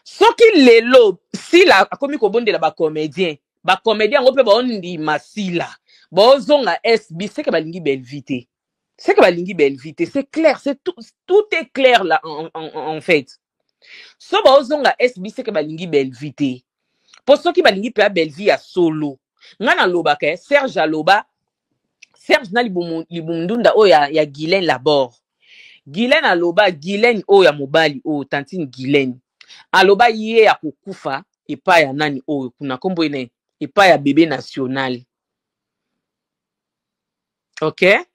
Soki lelo sila akomi kobondela ba comédien ngo pe ba ondi masila ba ozonga SB c'est que balingi belle vite. C'est que balingi belle vite, c'est clair, tout est clair là en fait. So ba ozonga SB c'est que balingi belle vite. Pour soki balingi pe belle vie à solo. Ngana loba ke Serge aloba Serge na libumundunda o ya Guylaine Laborde. Guylaine aloba Guylaine o ya mobali o tantine Guylaine. Aloba ye ya kukufa epa ya nani o kuna kombo ene epa ya bébé national. OK?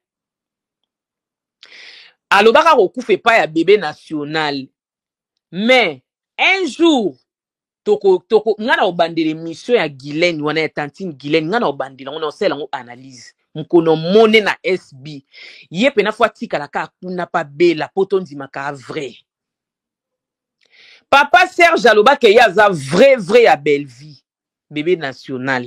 Aloba ka kukufa epa ya bébé national. Mais un jour toko ngana obandele mission ya Guylaine wana ya tantine Guylaine ngana obandela ngona osela ngo analyse. Mkono mone na SB. Ye pena fwa tika la ka kuna pa bela poto ndima ka vrai. Papa Serge aloba ke yaza vrai ya belle vie. Bébé national.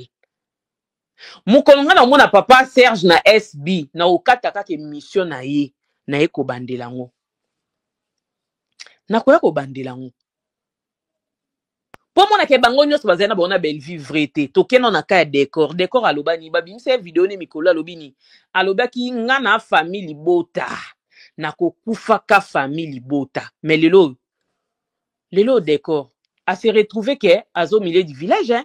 Mkono ngana omona papa Serge na SB na okata kaka mission na ye ko bandela ngo. Na koya ko bandela ngo. Po mona ke bango nyos bazana bona belle vie vraie to keno na ka décor aloba ni babi mse vidéo ne mikolo alobi ni aloba ki ngana famille bota na kokufa ka famille bota mais lelo décor a se retrouver que azo milieu du village hein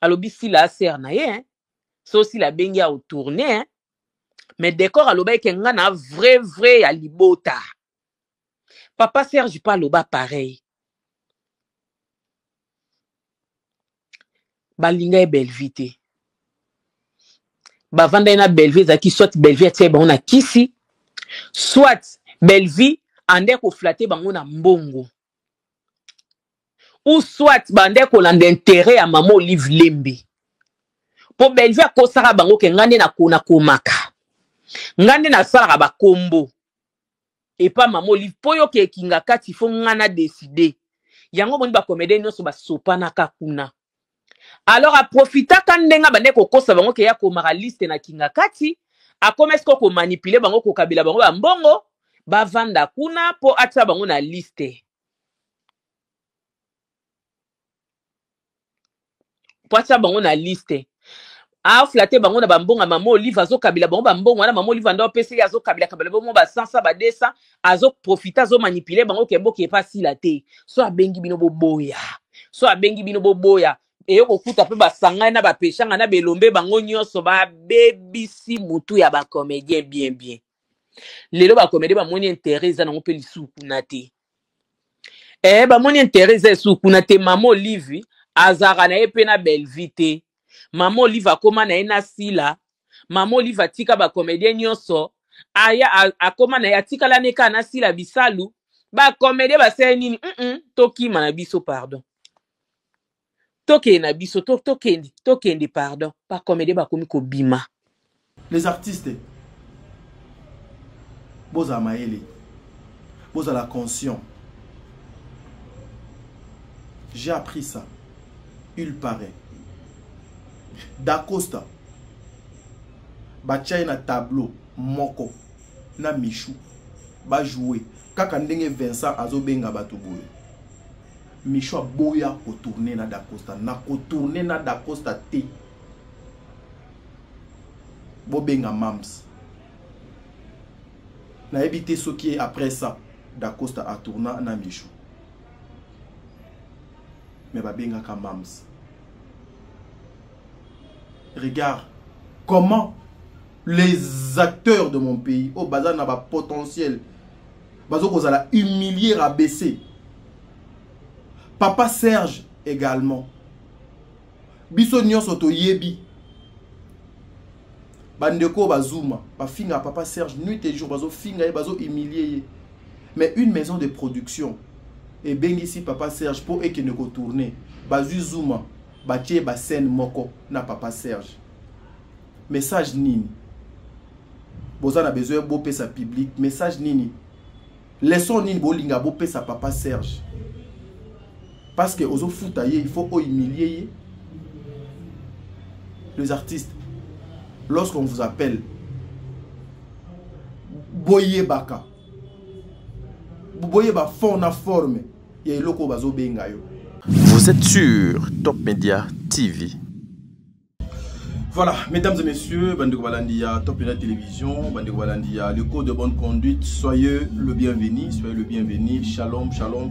alobi si la sœur na ye hein so si la bengi a tourner hein mais décor aloba ke ngana vrai ya libota. Papa Serge pas aloba pareil. Balinga e belle vite. Bavanda na belle vie zaki soit belle vie tie bango na kisi soit belle vie ande ko flatter bango na mbongo. Ou soit bande ko landa intérêt ya maman Olive Lembe. Po belle vie ko sara bango ke ngande na kona komaka. Ngande na sala ba kombo. Et pas maman Olive po yo ke kinga kati fo ngana décider. Yango boni ba comédien nyonso ba sopa na kakuna. Alors a profita kandenga bande ko kosa bango ke ya ko mara liste na kinga kati a komesko ko manipuler bango ko kabila bango ba mbongo ba vanda kuna po atsa bango na liste. Po atsa bango na liste. A flatter bango na ba mbonga maman Olive azo kabila bango ba mbongo na maman Olive ndo pese azo kabila bango ba 100 ba 200 azo profita azo manipuler bango ke mboke pa sila te. So abengi bino boboya. Et au coup, tu ba sanga na ba pechanga na belombe bango nyonso ba bebisi mutu ya ba comédien bien. Lelo ba comédien ba moni intérêt za na ngo pe lisuku na te. Ba moni intérêt za lisuku na te maman Olive azara na epe na belle vite. Maman Olive akoma na ena sila. Maman Olive atika ba comédien nyonso aya akoma na yatika la neka na sila bisalu ba comédien ba se nini toki mana biso pardon. Tokende biso tokende pardon pas comédie ba komi ko bima. Les artistes boza maele boza la conscient. J'ai appris ça. Il paraît Dacosta ba na tableau moko na Michou ba jouer kaka ndenge Vincent azobenga bato boye. Michou a boya ko tourner na Dacosta na ko tourner na Dacosta te bobenga mams na éviter ce qui est après ça Dacosta a tourné na Michou mais babenga ka mams. Regarde comment les acteurs de mon pays au bazar na ba potentiel bazo ko zala humilier rabaisser. Papa Serge également. Biso nyonso to yebi. Bandeko bazuma, ba finga Papa Serge nuit et jour bazo finga bazo humilier. Mais une maison de production et bengi ici Papa Serge pour et qui ne ko tourner. Bazu zuma, ba tie ba scène moko na Papa Serge. Message nini. Boza na besoin bo pesa public, message nini. Leçon nini bolinga bo pesa Papa Serge. Parce que aux foutaillés, il faut humilier les artistes. Lorsqu'on vous appelle Boye Baka, Boye Ba fond na forme, il y a loko bazo benga yo. Vous êtes sur Top Media TV. Voilà, mesdames et messieurs, Bandeko Balandia, Top Media Télévision, Bandeko Balandia, le code de bonne conduite, soyez le bienvenu, shalom, shalom.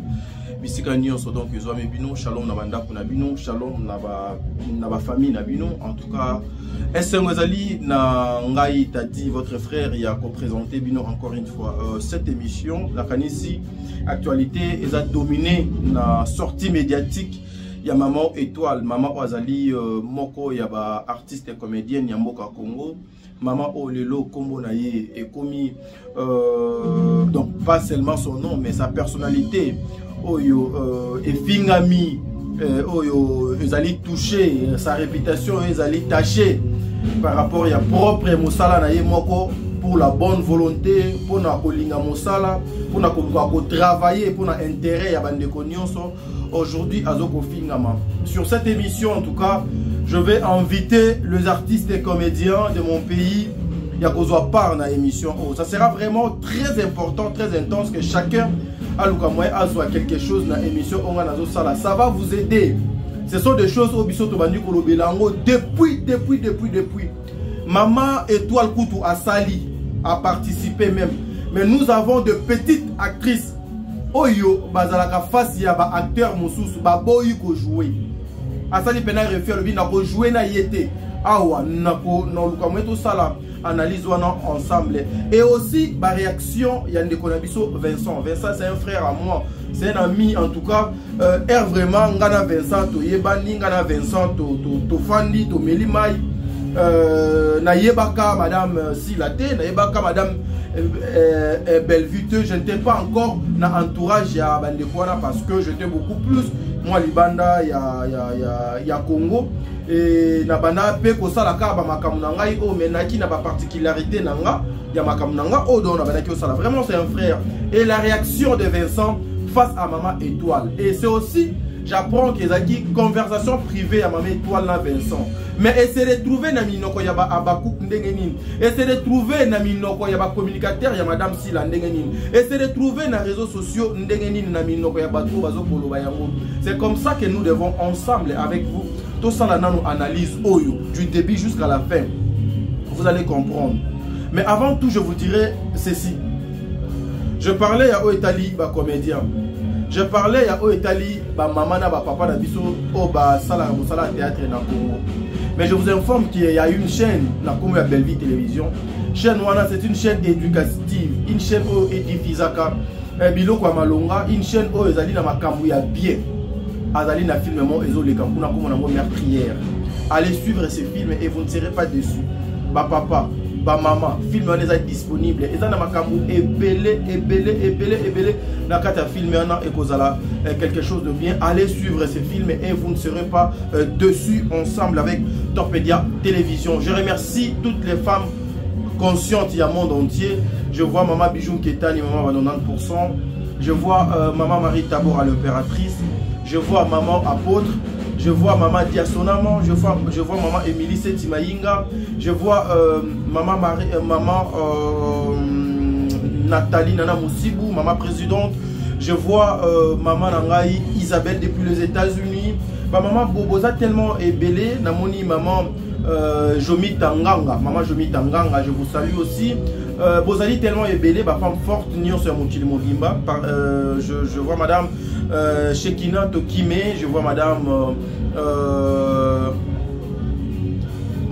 Bisika nyonso donc ezwame bino, shalom na bandako na bino, shalom na ba famille na bino. En tout cas, Esengo ezali na ngai tadi votre frère il a représenté bino encore une fois cette émission la kanisi actualité eza dominé na sortie médiatique. Il y a Maman Étoile, Maman Oazali Moko, il y a ba artiste et comédienne Yamboka Congo. Maman Olelo Kombo Naye et commis donc pas seulement son nom mais sa personnalité. Oyo et Fingami Oyo ezali touché, sa réputation ezali tachée par rapport à propre Moussala Naye Moko pour la bonne volonté, pour na kolinga Moussala, pour na travailler, pour na intérêt ya bandeko nyonso. Aujourd'hui, Azoko Fingama. Sur cette émission, en tout cas, je vais inviter les artistes et comédiens de mon pays. Yakozwa part dans l'émission. Ça sera vraiment très important, très intense que chacun a quelque chose dans l'émission. Ça va vous aider. Ce sont des choses au biso tobandi kolobelango depuis. Maman Étoile Koutou a sali, a participé même. Mais nous avons de petites actrices. Oyo bazalaka face ya ba acteur mususu ba boyi ko jouer asali pena refaire bi na ko jouer na yete awa na ko na luka mweto sala analyse wana ensemble et aussi ba réaction ya ndeko na biso Vincent c'est un frère à moi, c'est un ami en tout cas vraiment ngana Vincent to yebani ngana Vincent to fandi to melimai na yebaka madame Silate na yebaka madame Bellevue. Je n'étais pas encore dans l'entourage à Bandekwana parce que j'étais beaucoup plus moi libanda ya Congo et na banda pe ko sala ka ba makamuna ngai o menaki na ba particularité nanga ya makamuna o do na banaki o sala vraiment c'est un frère et la réaction de Vincent face à Maman Étoile et c'est aussi j'apprends qu'ils ont dit conversation privée à Maman Étoile na Vincent. Mais essayer de trouver na minoko yaba abakouk ndengenin. Essayer de trouver na minoko yaba communicateur ya Madame Sila ndengenin. Essayer de trouver na réseaux sociaux ndengenin na minoko yaba tout bazo kolo bayango. C'est comme ça que nous devons ensemble avec vous tout ça là nous analyse oyo du début jusqu'à la fin. Vous allez comprendre. Mais avant tout je vous dirai ceci. Je parlais à Oetali ba comédien. Je parlais à Oetali, ba maman na ba papa na biso o ba sala musala théâtre na Congo. Mais je vous informe qu'il y a une chaîne na Congo ya Bellevue Télévision. Chaîne wana c'est une chaîne éducative, une chaîne o edifizaka biloko ya malonga, une chaîne o ezali na makambo ya bien. Azali na film mo ezoleka kuna komona mo meurtrière. Allez suivre ces films et vous ne serez pas déçus. Ba papa ba maman, film on est disponible et ça na makambo ebele na kata film on et kozala quelque chose de bien. Allez suivre ces films et vous ne serez pas dessus ensemble avec Top Media Télévision. Je remercie toutes les femmes conscientes du monde entier. Je vois Maman Bijou Ketani, Maman 90%. Je vois Maman Marie Tabor à l'impératrice. Je vois Maman Apôtre. Je vois Maman Diasonaman, je vois Maman Émilie Setimaïnga, je vois Maman Nathalie Nana Moussibou, Maman Présidente, je vois Maman Nangaï Isabelle depuis les États-Unis, Maman Boboza tellement ébélé, Namoni Maman Jomi Tanganga, Maman Jomi Tanganga, je vous salue aussi. Bozali tellement ébélé, femme forte, Nyon sur Moutili Movimba. Je vois Madame Shekina Tokime, je vois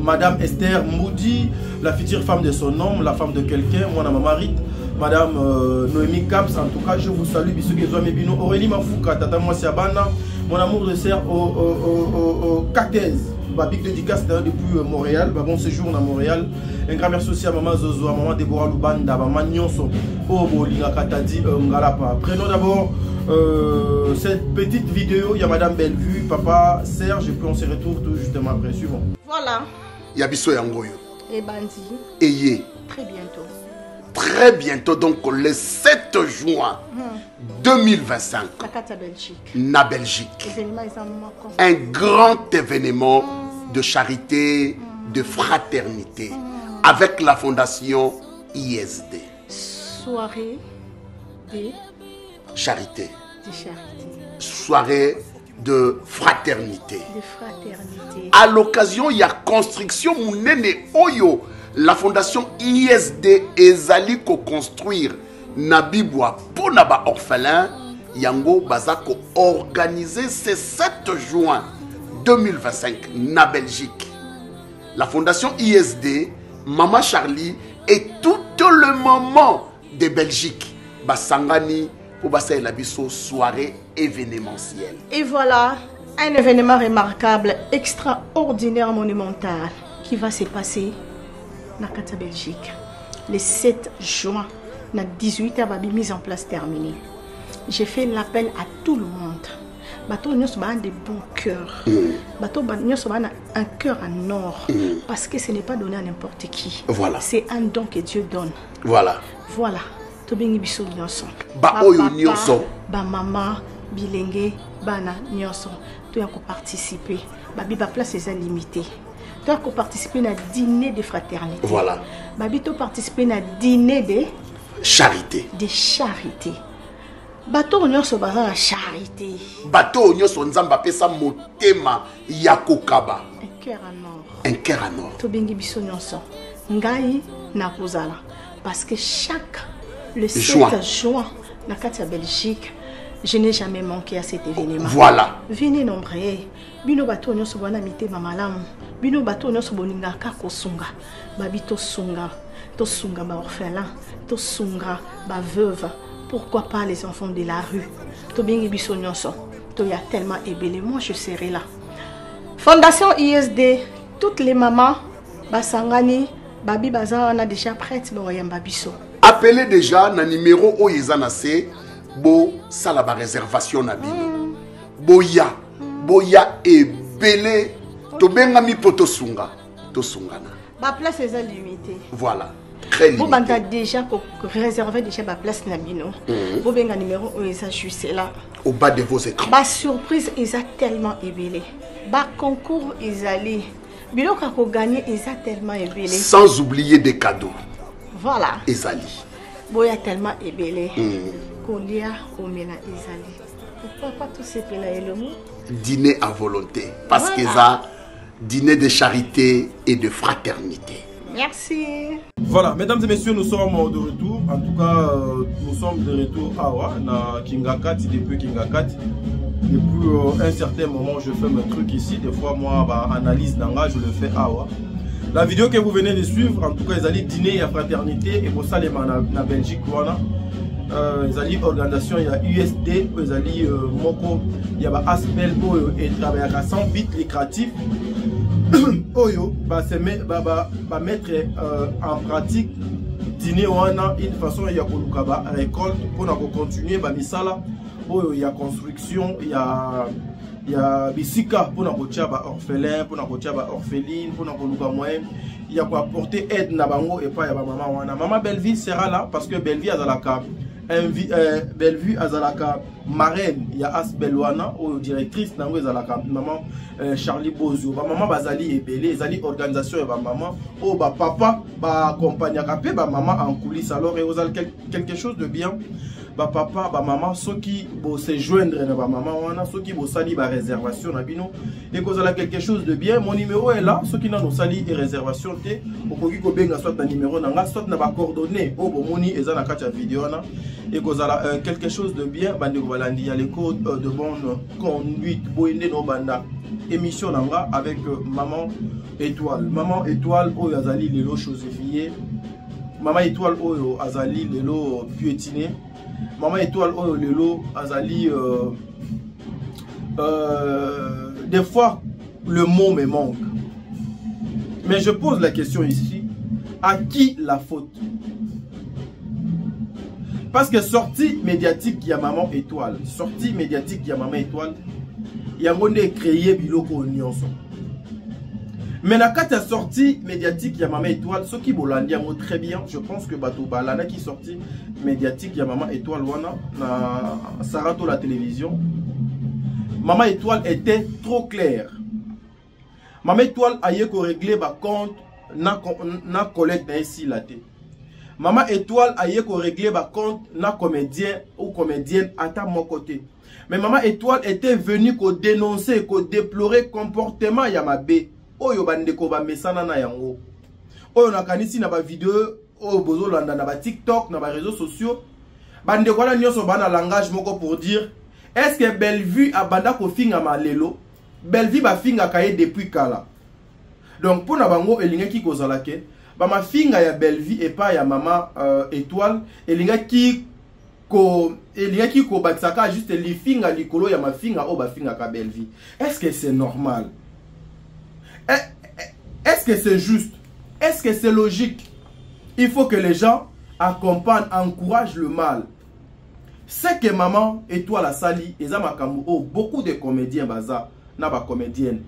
Madame Esther Moudi, la future femme de son homme, la femme de quelqu'un, moi, ma marie, Madame Noémie Caps, en tout cas, je vous salue, Bissoké Zouamebino, Aurélie Mafouka, Tata Mwasiabana, mon amour de serre au 14. Big dédicace depuis Montréal, bon séjour à Montréal. Un grand merci aussi à Maman Zozo, à Maman Déborah Lubanda, à Maman Nyonso, au Linga Katadi, Ngalapa. Prenons d'abord cette petite vidéo. Il y a Madame Bellevue, Papa Serge, et puis on se retrouve tout justement après. Suivant. Voilà. Yabiso Yangoyo. Et Bandi. Et Yé. Très bientôt. Très bientôt, donc le 7 juin 2025. La Belgique. Na Belgique. Un grand événement de charité, de fraternité, avec la fondation ISD. Soirée de charité. De charité. Soirée de fraternité. De fraternité. À l'occasion, il y a construction Mounene Oyo. La fondation ISD ezali ko construire Nabibwa pour Naba orphelin. Yango Bazako organisé ce 7 juin 2025 na Belgique. La fondation ISD, Maman Charlie et tout le moment de Belgique. Basangani pour Bassa Labiso soirée événementielle. Et voilà, un événement remarquable, extraordinaire, monumental qui va se passer dans la Belgique. Le 7 juin, à 18h, mise en place terminée. J'ai fait l'appel à tout le monde. Bateau nous sommes de bons cœurs. Bateau nous sommes un cœur en or. Parce que ce n'est pas donné à n'importe qui. Voilà. C'est un don que Dieu donne. Voilà. Voilà. Tobengi biso nyonso. Ba oyo nyonso. Ba maman, bilenge, bana nyonso. Tu as participer. Babi ba place est limitée. Tu as participer à dîner de fraternité. Voilà. Babi tu participer à dîner de charité. De charité. Bateau nyonso baza la charité. Bateau nyonso nzamba pesa motema yakokaba. Un cœur en or. Un cœur en or. Tobengi biso nyonso. Ngai na kozala parce que chaque le 7 juin dans la Belgique, je n'ai jamais manqué à cet événement. Voilà. Venez nombreux. Bino bateau nyonso bana mité mamalam. Bino bateau nyonso boninga kako sunga. Babi to sunga ba orphelin, to sunga ba veuve. Pourquoi pas les enfants de la rue? To bengi biso nyonso. To ya tellement ébélé, moi je serai là. Fondation ISD, toutes les mamans basangani babi baza on a déjà prête bo yamba biso. Appelez déjà na numéro oyezanase bo sala ba réservation na bino. Boya et belé to benga mi poto sunga to sungana. Ba place est limitée. Voilà. Très limité. Vous avez déjà réservé déjà ma place na bino. Vous avez un numéro oyeza juste là. Au bas de vos écrans. Ba surprise ils a tellement ébélé. Ba concours ils allaient. Bilo kako gagner ils a tellement ébélé. Sans oublier des cadeaux. Voilà. Ezali. Boya tellement ébélé. Kolia omela ezali. Pourquoi pas tout ces là et le mot? Dîner à volonté. Parce que ça, dîner de charité et de fraternité. Merci. Voilà, mesdames et messieurs, nous sommes de retour. En tout cas, nous sommes de retour à Kingakati, depuis Kingakati. Depuis un certain moment, je fais mes trucs ici. Des fois, moi, analyse d'anga, je le fais à la vidéo que vous venez de suivre, en tout cas, ils allaient dîner à fraternité et pour ça, les en Belgique, voilà. Ils allaient organisation, il y a USD, ils allaient Moko, il y a Aspel, et travailler à 100 bits lucratifs. Oyo, mettre en pratique dîner une façon, il y a récolte pour continuer, misala, il y a construction, il y a bisika pour orphelin, pour orpheline, pour moyen. Il y a quoi apporter aide na bango et pas ya maman wana. Maman Belleville sera là parce que Belleville azalaka Bellevue azalaka marraine, il y a Asbelwana ou directrice nango azalaka maman Charlie Bozo. Ba maman bazali ebele, ezali organisation et ba maman oh ba papa ba accompagner kapé ba maman en coulisses alors et vous avez quelque chose de bien. Ba papa ba maman ceux qui vont se joindre na ba maman wana ceux qui vont sali ba réservation na bino et que vous avez quelque chose de bien. Mon numéro est là, ceux qui n'ont sali et réservation té okoki ko benga soit na numéro na nga soit na ba coordonnées au bomoni eza na kati ya vidéo na et que vous avez quelque chose de bien bandi ko balandi il y a les codes de bonne conduite boende no banda émission nanga avec maman étoile oyo azali lelo choséphié maman étoile oyo azali lelo piétiné maman étoile oyo lelo azali des fois le mot me manque mais je pose la question ici, à qui la faute? Parce que sortie médiatique il y a maman étoile, sortie médiatique il y a maman étoile, il y a monde créé biloko nyonso. Mais la carte sortie médiatique il y a maman étoile, ceux qui bolandi a très bien, je pense que bato balana qui sortie médiatique il y a maman étoile wana na Sarato la télévision. Maman étoile était trop claire. Maman étoile a eu qu'on régler ba compte na collecte na ici la té. Maman Étoile a yé ko régler ba compte na comédien ou comédienne à mon côté. Mais Maman Étoile était venue ko dénoncer, ko déplorer comportement ya mabe. Oyo bande ko ba mesana na yango. Oyo na kanisi na ba vidéo oyo bozo landa na ba TikTok na ba réseaux sociaux. Bande ko la nyonso bana langage moko pour dire est-ce que Bellevue a banda ko finga malelo? Bellevue ba finga kaye depuis kala. Donc pour na bango elinga ki kozala ke ba ma finga ya Bellevue et pas ya Maman Étoile elinga ki ko batsaka juste li finga likolo ya ma finga o ba finga ka Bellevue. Est-ce que c'est normal? Est-ce que c'est juste? Est-ce que c'est logique? Il faut que les gens accompagnent, encouragent le mal. C'est que Maman Étoile a sali et ça beaucoup de comédiens baza na ba comédienne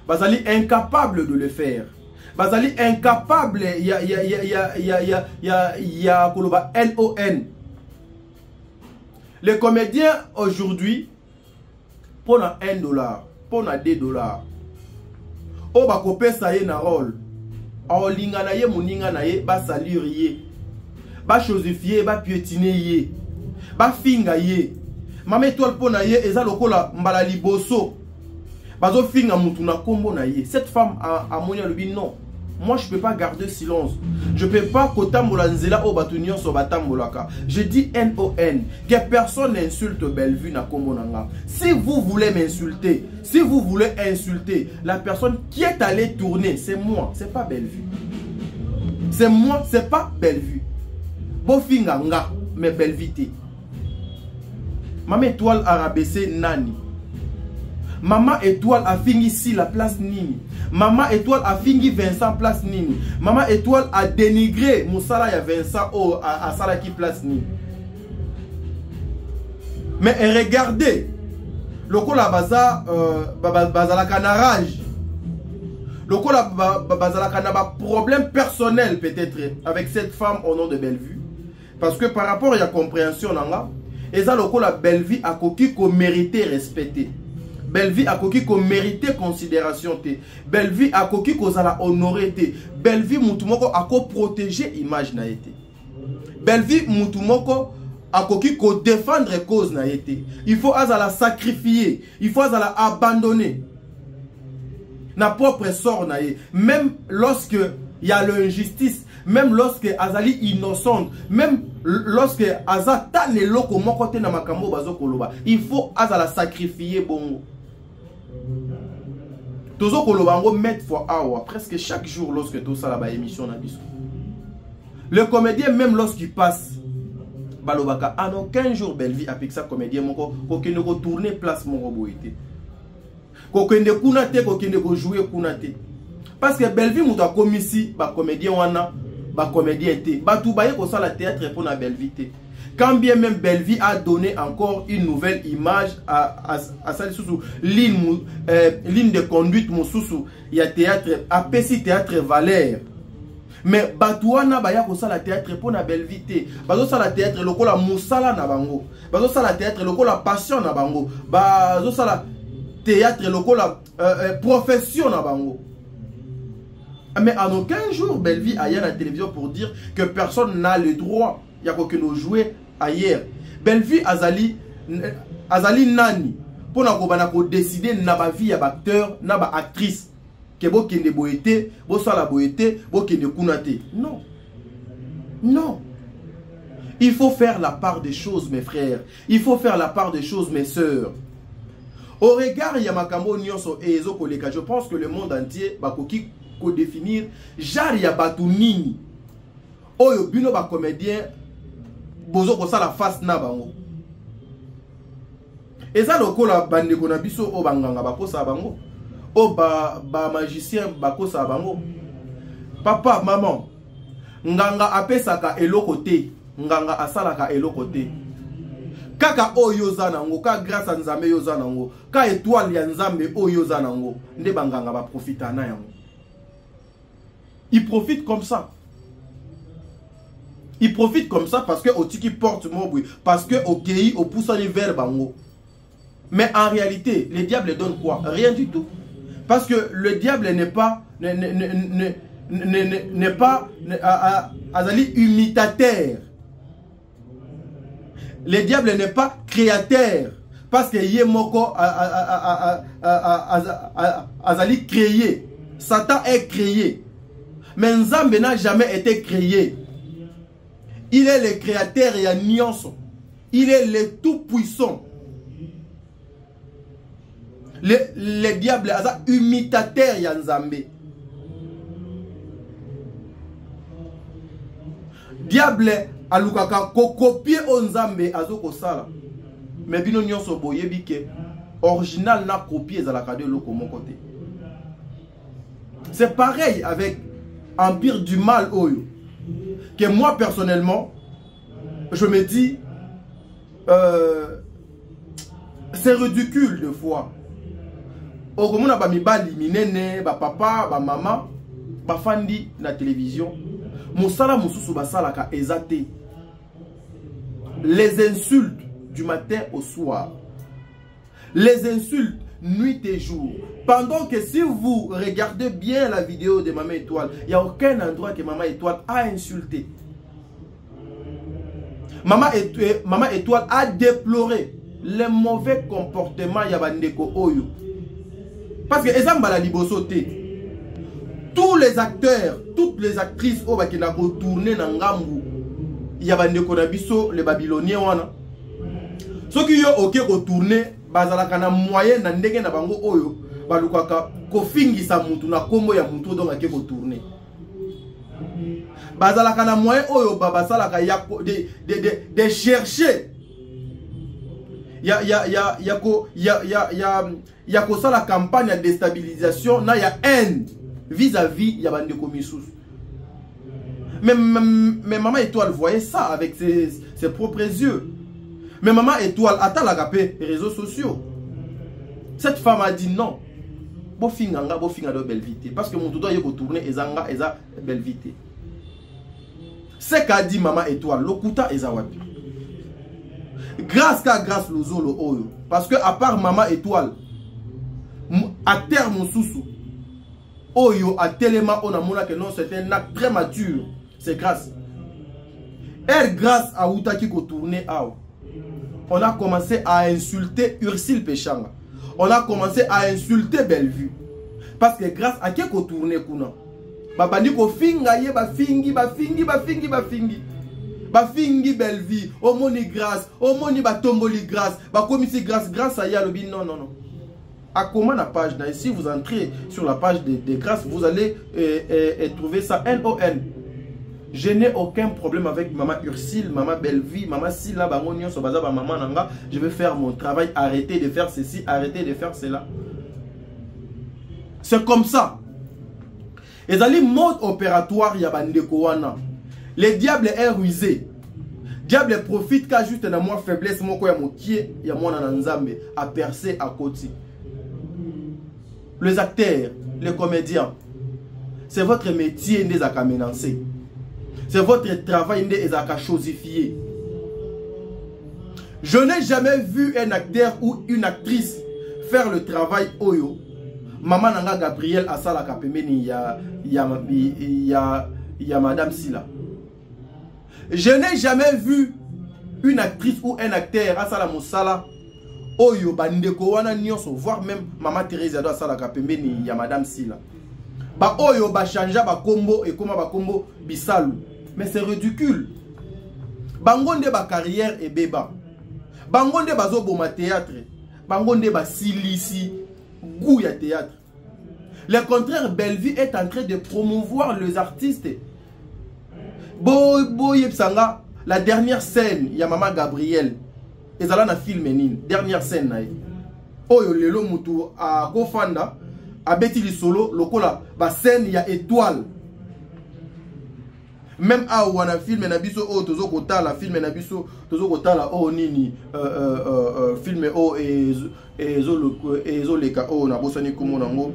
bazali incapable de le faire. Bazali incapable ya koloba LON. Les comédiens aujourd'hui pour $1, pour $2. O ba kopé ça y na rôle. O linga na ye muninga na ye ba salir ye. Ba chosifier, ba piétiner ye. Ba finga ye. Maman Étoile pour na ye eza lokola mbala liboso. Bazo finga mutu na kombo na ye. Cette femme a monia le bin non. Moi je peux pas garder silence. Je peux pas kotambola nzela o batunyo so batambolaka. Je dis NON. Que personne n'insulte Bellevue na kombo nanga. Si vous voulez m'insulter, si vous voulez insulter la personne qui est allée tourner, c'est moi, c'est pas Bellevue. C'est moi, c'est pas Bellevue. Bo finga nga, mais Bellevue. Maman Étoile a rabaissé nani. Maman Étoile a fini ici la place Nini. Maman Étoile a fini Vincent place Nini. Maman Étoile a dénigré Moussala ya Vincent à Salaki place Nini. Mais regardez, le la baza la canarage. Le la baza la canaba problème personnel peut-être avec cette femme au nom de Bellevue. Parce que par rapport à la compréhension là, et ça le la Bellevue a coquille qu'on méritait respecter. Bellevue a coquille qu'on méritait considération. Bellevue a coquille qu'on a honoré. Bellevue moutumoko a ko protéger image na été. Bellevue moutumoko a coquille qu'on défendre cause na été. Il faut à la sacrifier. Il faut à la abandonner. Na propre sort na été. Même lorsque il y a l'injustice, même lorsque Azali innocente, même lorsque Azata ne loko mokote na makambo bazo koloba, il faut la sacrifier bongo. Tozo kolobango mettre for hour presque chaque jour lorsque tout ça la ba émission na biso. Le comédien même lorsqu'il passe balobaka en aucun jour Bellevue avec ça comédien moko ko kende ko tourner place moko boité. Ko kende kuna te ko kende ko jouer kuna te. Parce que Bellevue muta komisi ba comédien wana ba comédien te. Ba tout baye ko ça la théâtre pour na Bellevue te. Quand bien même Bellevue a donné encore une nouvelle image à sa ligne de conduite Moussousou, il y a théâtre, à Pessi théâtre Valère. Mais Batouana baya ko sala théâtre pour na Bellevue te. Bazo sala théâtre lokola Moussala na bango. Bazo sala théâtre lokola passion na bango. Bazo sala théâtre lokola profession na bango. Mais en aucun jour Bellevue a à la télévision pour dire que personne n'a le droit. Il y a que nous jouer ailleurs. Bellevue azali nani pour na décider na ba vie ya acteur na ba actrice que bo kende boyete bo sala boyete bo kende kunate. Non. Non. Il faut faire la part des choses mes frères. Il faut faire la part des choses mes sœurs. Au regard ya makambo nyonso ezo koleka, je pense que le monde entier ba koki ko définir jar ya batu nini. Oyo bino ba comédien bozo ko sala face na bango. Eza lokola bande ko na biso o banganga bakosa bango. O ba magicien bakosa bango. Papa, maman, nganga apesaka eloko te, nganga asalaka eloko te. Kaka oyo zanango, ka grâce à Nzambe yo zanango, ka étoile ya Nzambe oyo zanango, nde banganga ba profita na yango. Il profite comme ça. Il profite comme ça parce que Otiki porte mon bruit, parce que Okei au pousse vers bango. Mais en réalité, le diable donne quoi? Rien du tout. Parce que le diable n'est pas n'est pas azali imitateur. Le diable n'est pas créateur. Parce que Yemoko azali créé. Satan est créé. Mais Nzambe n'a jamais été créé. Il est le créateur et nuance. Il est le tout-puissant. Le diable est imitateur ya Nzambe. Diable alukaka ko copier o Nzambe azoko sala. Mais bino nyonso boyebi ke original na copier za la kade loko mon côté. C'est pareil avec Empire du Mal Oyo. Que moi personnellement, je me dis c'est ridicule de fois. Okomona ba mibali minene, ba papa, ba maman, ba fandi na télévision. Mosala mususu basala ka ezate. Les insultes du matin au soir. Les insultes nuit et jour. Pendant que si vous regardez bien la vidéo de Maman Étoile, il n'y a aucun endroit que Maman Étoile a insulté. Maman Étoile a déploré les mauvais comportements Yabandeko Oyo. Parce que Ezambala Libosote, tous les acteurs, toutes les actrices qui ont retourné dans Ngambu, Yabandeko Nabiso, les Babyloniens, ceux qui ont retourné, bazalaka na moyen na ndenge na bango oyo balukaka kofingisa mutu na kombo ya mutu donc ake retourner. Bazalaka na moyen oyo basalaka ya de chercher ya ko sala campagne de déstabilisation na ya haine vis-à-vis ya bande komisus. Mais Maman Étoile voyait ça avec ses propres yeux. Mais Maman Étoile attend la rapé les réseaux sociaux. Cette femme a dit non. Bofinga de belle vité. Parce que mon tout doit y retourner ezanga eza belle vité. C'est qu'a dit Maman Étoile. Lokuta eza wapi. Grâce lozolo oyo. Parce que à part Maman Étoile, acteur Moussousou, oyo a tellement on a mona que non c'est un acte très mature. C'est grâce. Elle grâce à Outaki ko tourner ao. On a commencé à insulter Ursule Péchanga. On a commencé à insulter Bellevue. Parce que grâce à qui qu'on tourne kuna. Babani ko finga ye ba fingi Bellevue. O moni grâce, o moni ba tomboli grâce, ba komisi grâce à Yalobi non. À comment la page là, si vous entrez sur la page de grâce, vous allez trouver ça NON. Je n'ai aucun problème avec Maman Ursule, Maman Bellevue, Maman Silla, Bangonio, Sobaza, Maman Nanga. Je vais faire mon travail, arrêtez de faire ceci, arrêtez de faire cela. C'est comme ça. Et dans les modes opératoires, il y a Bandekouana. Le diable est rusé. Le diable profite car juste dans moi faiblesse, mon koya mokié, il y a mon ananzambe à percer à côté. Les acteurs, les comédiens, c'est votre métier des akamenancés. C'est votre travail des chosifié. Je n'ai jamais vu un acteur ou une actrice faire le travail oyo. Maman Nanga Gabriel Asala Kapemeni ya Madame Silla. Je n'ai jamais vu une actrice ou un acteur Asala Moussala oyo bandeko wana nyonso, voire même Maman Thérèse Asala Kapemeni ya Madame Silla. Ba oyo ba chanja ba kombo et comment ba kombo bisalu. Mais c'est ridicule. Bangonde ba carrière et béba. Bangonde ba zo boma théâtre. Bangonde ba silisi goût ya théâtre. Le contraire, Bellevue est en train de promouvoir les artistes. Yepsanga, la dernière scène, il y a Maman Gabriel. Et ça là na film nini. Dernière scène na. Oyo lelo mutu a Gofanda a beti li solo lokola ba scène il y a étoile. Même à wana film na biso o tozo kotala film na biso tozo kotala o nini film o ezo leka o na bosani komona ngo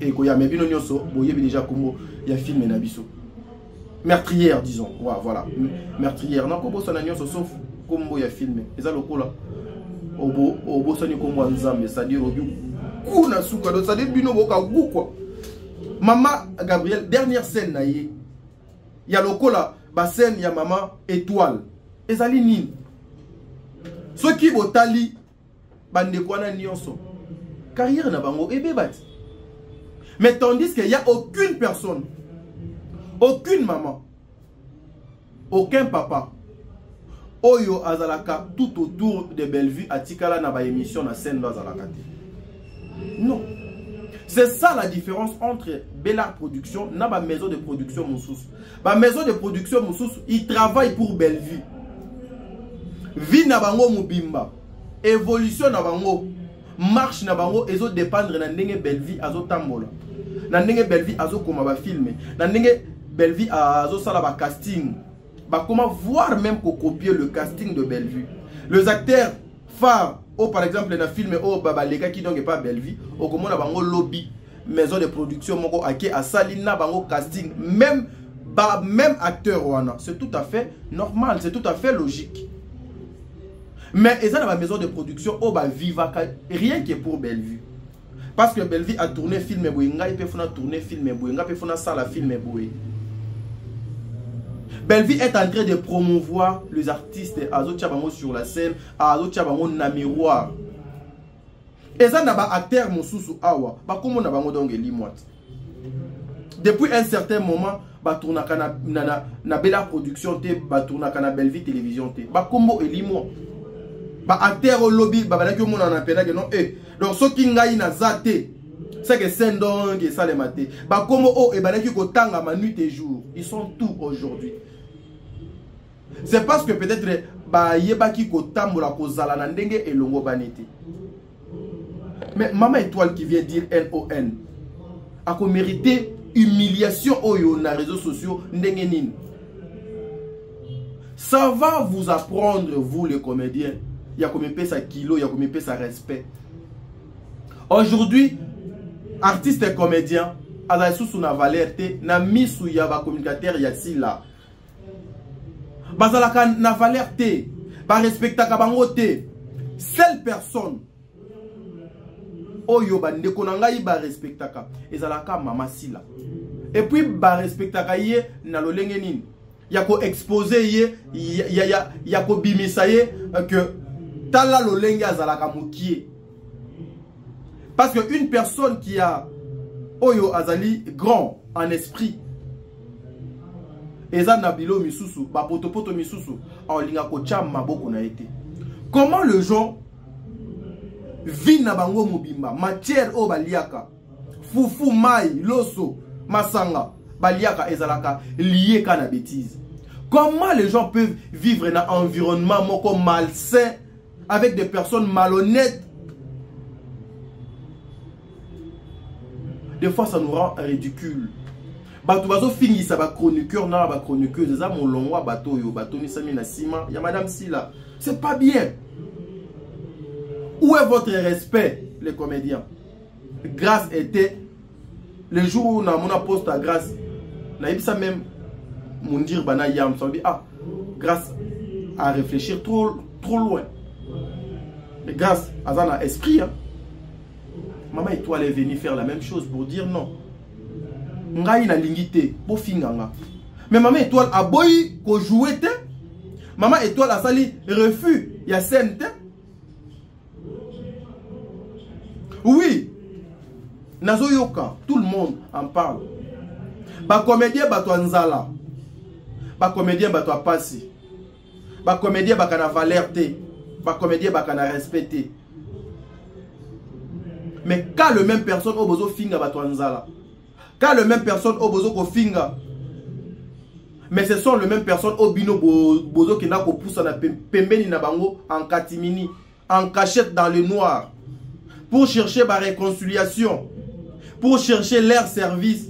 e ko ya mebino nyonso boyebi déjà kombo ya film na biso meurtrière disons voilà meurtrière na ko bosana nyonso sauf kombo ya film eza lokola o bosani kombo nzambe c'est-à-dire obi kuna suka do c'est-à-dire bino boka gukwa Maman Gabriel, dernière scène, il y a le cola, la scène, il y a maman étoile. Et ça nini. Ceux qui vont tali, bande quoi na nyonso. Carrière na bango et bébati. Mais tandis qu'il n'y a aucune personne, aucune maman, aucun papa, Oyo Azalaka tout autour de Bellevue à Tikala na ba émission na scène d'Azalaka. Non. C'est ça la différence entre Bellard Production et la maison de production Moussous. La maison de production Moussous, il travaille pour Bellevue. Vie na bango mubimba. Évolution na bango. Marche na bango. Ezo dépendre na ndenge Bellevue azo tambola. Na ndenge Bellevue azo koma ba filmer. Na ndenge Bellevue azo sala ba casting. Ba comment voir même qu'on copier le casting de Bellevue. Les acteurs phares. Oh, par exemple, dans le film, oh, baba, les gars qui n'ont pas Bellevue, oh, comment on a un lobby, maison de production, moko, à Salina, bango casting, même acteur, c'est tout à fait normal, c'est tout à fait logique. Mais, ils ont la maison de production, oh, bah, viva, rien qui est pour Bellevue. Parce que Bellevue a tourné film, il peut faire tourner film, il peut faire salle film, Bellevue est en train de promouvoir les artistes Azo Tchabango sur la scène, Azo Tchabango na miroir. Et ça n'a pas acteur Moussous Awa, pas comme on a bango donc limouat. Depuis un certain moment, ba tourna kana na Bella Production te, ba tourna kana Bellevue Télévision te, ba combo et limouat. Ba acteur au lobby, ba bala que mon en appelle que non donc ce qui ngai na zate, c'est que c'est donc ça les maté. Ba combo o et bala que ko tanga ma nuit et jour, ils sont tout aujourd'hui. C'est parce que peut-être ba yebaki ko tambola ko zala na ndenge elongo banete. Mais maman étoile qui vient dire NON a ko mérité humiliation oyo na réseaux sociaux ndenge nini. Ça va vous apprendre vous les comédiens, il y a comme sa kilo, il y a comme sa respect. Aujourd'hui, artiste et comédien ala sous na valeur te na misu ya ba communicateur ya sila. Bazalaka na valeur te, ba respectaka bango te. Seule personne oyo ba ndeko na ngai ba respectaka ezalaka mama sila. Et puis ba respectaka ye na lolenge nini. Ya ko exposer ye ya ko bimisa ye que tala lolenge azalaka mokie. Parce que une personne qui a oyo azali grand en esprit eza na bilo misusu ba potopoto misusu alinga ko chama boko na été. Comment le gens vivent na bango mobimba matière o baliaka fufu mai loso masanga baliaka ezalaka lié ka na bêtise. Comment les gens peuvent vivre dans un environnement moko malsain avec des personnes malhonnêtes? Des fois ça nous rend ridicule. Bato bazo fingi sa ba chroniqueur na ba chroniqueuse za molongwa bato yo bato ni sami na sima ya madame Sila. C'est pas bien. Où est votre respect les comédiens? Grâce était le jour où on a poste à Grâce. Na ça même mon dire bana yam ça dit ah Grâce à réfléchir trop loin. Mais Grâce azana esprit hein. Maman étoile est venue faire la même chose pour dire non. Ngai na lingité pour finganga. Mais maman étoile a boy ko jouer te. Maman étoile a sali refus ya scène te. Oui. Nazo yoka, tout le monde en parle. Ba comédien ba to nzala. Ba comédien ba to pasi. Ba comédien ba kana valeur te. Ba comédien ba kana respecter. Mais quand le même personne au bozo finga ba to nzala. Quand le même personne au bozo ko finga. Mais ce sont les mêmes personnes au bino bozo qui n'a ko poussa na pembeni na bango en catimini, en cachette dans le noir pour chercher ma réconciliation, pour chercher leur service,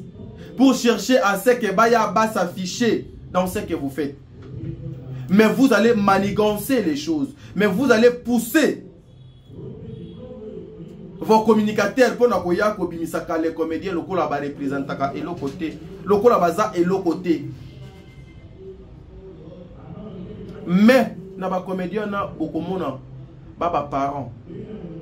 pour chercher à ce que Baya va s'afficher dans ce que vous faites. Mais vous allez manigancer les choses, mais vous allez pousser vos communicateurs pour nakoya ko bimisaka les comédiens loko la ba représentaka et le côté loko la baza et le côté. Mais na ba comédien na bokomona ba parents,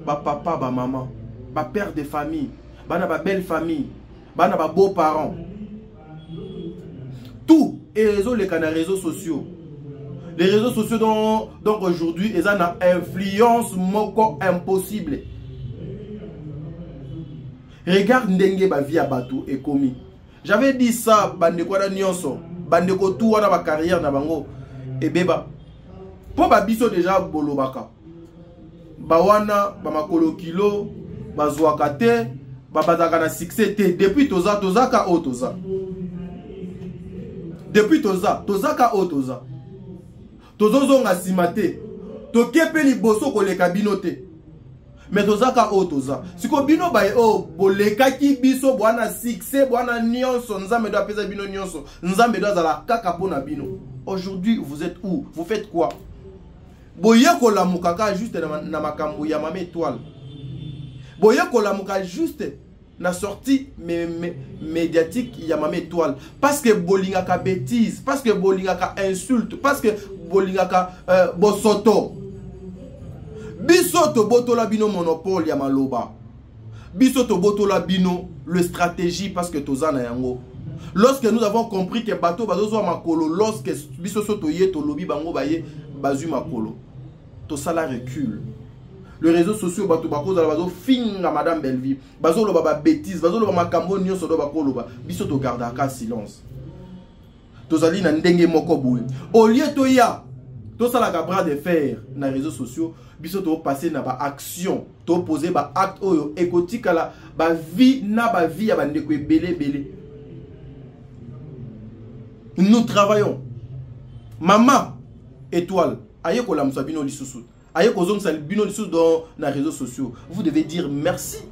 ba papa, ba maman, ba père de famille, ba na ba belle famille, bana ba beaux parents. Tout et les réseaux sociaux. Les réseaux sociaux donc aujourd'hui, ils ont une influence moko impossible. Regarde ndenge ba vie à bateau et commis. J'avais dit ça, bande quoi nyonso, bande ko tout wana ba carrière na bango et beba. Po ba biso déjà bolobaka. Ba wana ba makolo kilo, ba zwaka te, ba bazaka na succès te depuis toza ka o toza. Depuis toza ka o toza. Tozozonga simate. Tokepe liboso koleka bino te. Mais tozaka o toza. Siko bino bae o boleka ki biso bwana succès bwana nyonso nzambe do apesa bino nyonso. Nzambe do azala kaka pona bino. Aujourd'hui vous êtes où? Vous faites quoi? Boye kolamuka ka juste na makambo ya mama étoile. Boye kolamuka juste na sortie médiatique ya mama étoile parce que bolinga ka bêtise, parce que bolinga ka insulte, parce que bolinga ka bosoto. Bisoto botola bino monopole ya maloba. Bisoto botola bino le stratégie parce que tozana yango. Lorsque nous avons compris que bateau bazo makolo, lorsque bisoto ye to lobi bango baye bazu makolo. To sala recule. Le réseau social bato bako za bazo finga madame Belleville. Bazo lo baba bêtise, bazo lo ba makambo nyonso do bakolo ba. Bisoto garda ka silence. Tozali na ndenge moko boye. Au lieu to ya to sala ka bras de fer na réseaux sociaux. Biso to passer na ba action to poser ba acte oyo ekotika la ba vie na ba vie ya bandeko belé. Nous travaillons. Maman étoile aye ko la msabino lisusu aye ko zongsa bino lisusu dans les réseaux sociaux. Vous devez dire merci.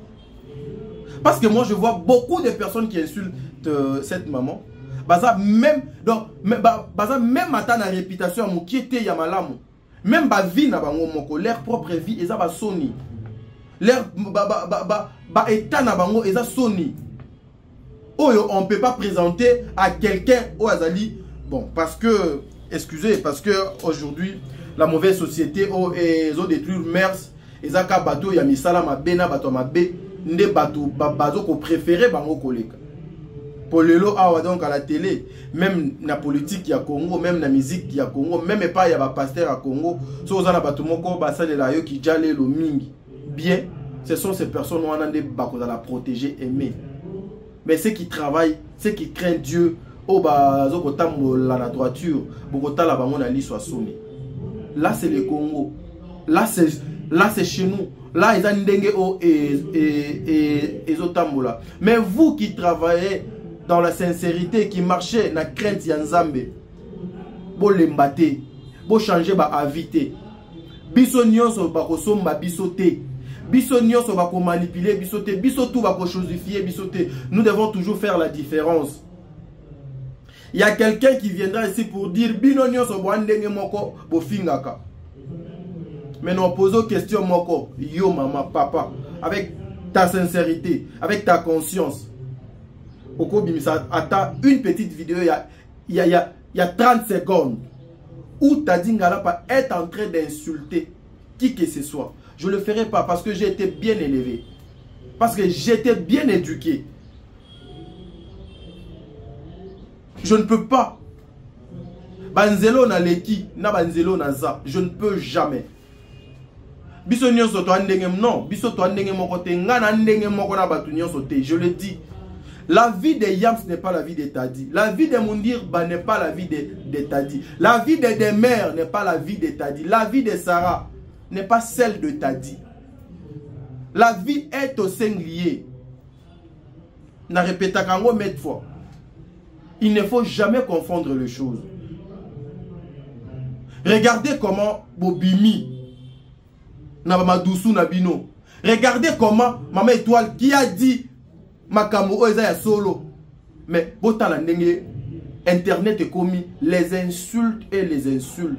Parce que moi je vois beaucoup de personnes qui insultent cette maman. Baza même donc baza même ata na réputation mo qui était ya malamu. Même ba vie na bango moko leur propre vie eza ba soni. Leur ba état na bango eza soni. Oyo on peut pas présenter à quelqu'un au azali bon parce que excusez parce que aujourd'hui la mauvaise société oh ezo détruire mers eza ka bateau ya misala mabena bato mabe nde bato bazo ko préférer bango koleka. Pour le lot donc à la télé, même na politique ya Congo, même na musique ya Congo, même pas ya ba pasteur à Congo, so za na bato moko ba sale la yo ki jale lo mingi. Bien, ce sont ces personnes où on a des bako dans la protéger, aimer. Mais ceux qui travaillent, ceux qui craignent Dieu, oh bah zoko tambo la droiture, bokota la bango na li soit sonné. Là c'est le Congo. Là c'est chez nous. Là ils ont ndenge o et zotambola. Mais vous qui travaillez dans la sincérité, qui marchez na crainte ya Nzambe, bo lembate, bo changer ba avité. Biso nyonso bako somba bisoté. Biso nyonso bako manipuler bisoté, biso tout bako chosifier bisoté. Nous devons toujours faire la différence. Il y a quelqu'un qui viendra ici pour dire bino nyonso bo ndenge moko bo fingaka. Mais nous posons question moko, yo maman, papa, avec ta sincérité, avec ta conscience. Oko bimisa ata une petite vidéo il y a 30 secondes où Tadi Ngalapa est en train d'insulter qui que ce soit. Je ne le ferai pas parce que j'ai été bien élevé. Parce que j'étais bien éduqué. Je ne peux pas. Banzelo na leki, na banzelo na za. Je ne peux jamais. Biso nyonso to andenge non, biso to andenge moko te, ngana andenge moko na batu nyonso te. Je le dis. La vie de Yams n'est pas la vie de Tadi. La vie de Moundir n'est pas la vie de Tadi. La vie de Demer n'est pas la vie de Tadi. La vie de Sarah n'est pas celle de Tadi. La vie est au singulier. Na répéta kango met fois. Il ne faut jamais confondre les choses. Regardez comment Bobimi na Mamadoussou Nabino. Regardez comment Maman Étoile qui a dit Makambo oza ya solo. Mais botala ndenge internet est commis les insultes et les insultes.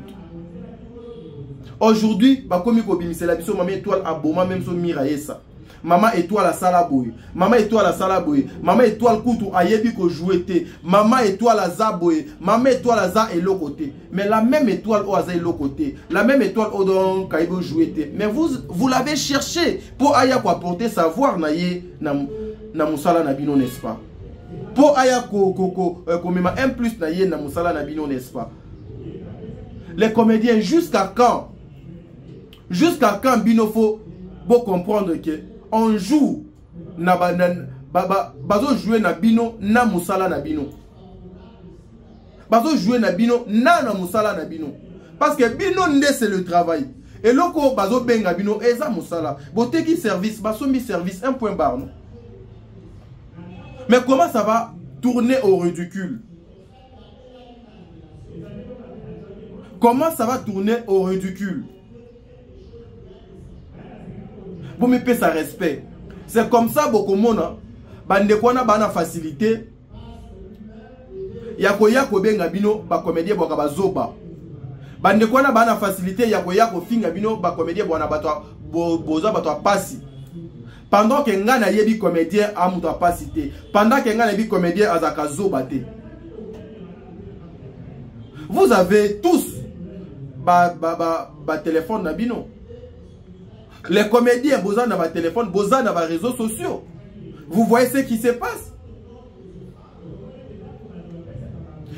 Aujourd'hui, ba komi ko bimisela biso Maman Étoile aboma même so miraesa. Maman Étoile a salaboy. Maman Étoile a salaboy. Maman Étoile kutu ayebi ko jouer te. Maman Étoile a zaboy. Maman Étoile a za et l'autre côté. Mais la même étoile au aza et l'autre côté. La même étoile au don kaibo jouer te. Mais vous l'avez cherché pour aya ko apporter savoir na ye na musala na bino, n'est-ce pas? pour aya komema un plus na ye na musala na bino, n'est-ce pas? Les comédiens, jusqu'à quand bino faut comprendre que on joue na bazo jouer na bino na musala na bino, bazo jouer na bino na musala na bino, parce que bino nde c'est le travail. Et loko bazo benga bino eza musala bote qui service basombi service un point barre, non? Mais comment ça va tourner au ridicule? Comment ça va tourner au ridicule? Vous me payez ça respect. C'est comme ça beaucoup mona bande kwana bana facilité. Yako benga bino ba comédien boka bazoba. Bande kwana bana facilité yako finga bino ba comédien bona bato boza bato pasi. Pendant que nga na yebi comédien amuto pasi te. Pendant que nga na yebi comédien azaka zoba te. Vous avez tous téléphone na bino. Les comédiens boza na ba téléphone, boza na ba réseaux sociaux. Vous voyez ce qui se passe.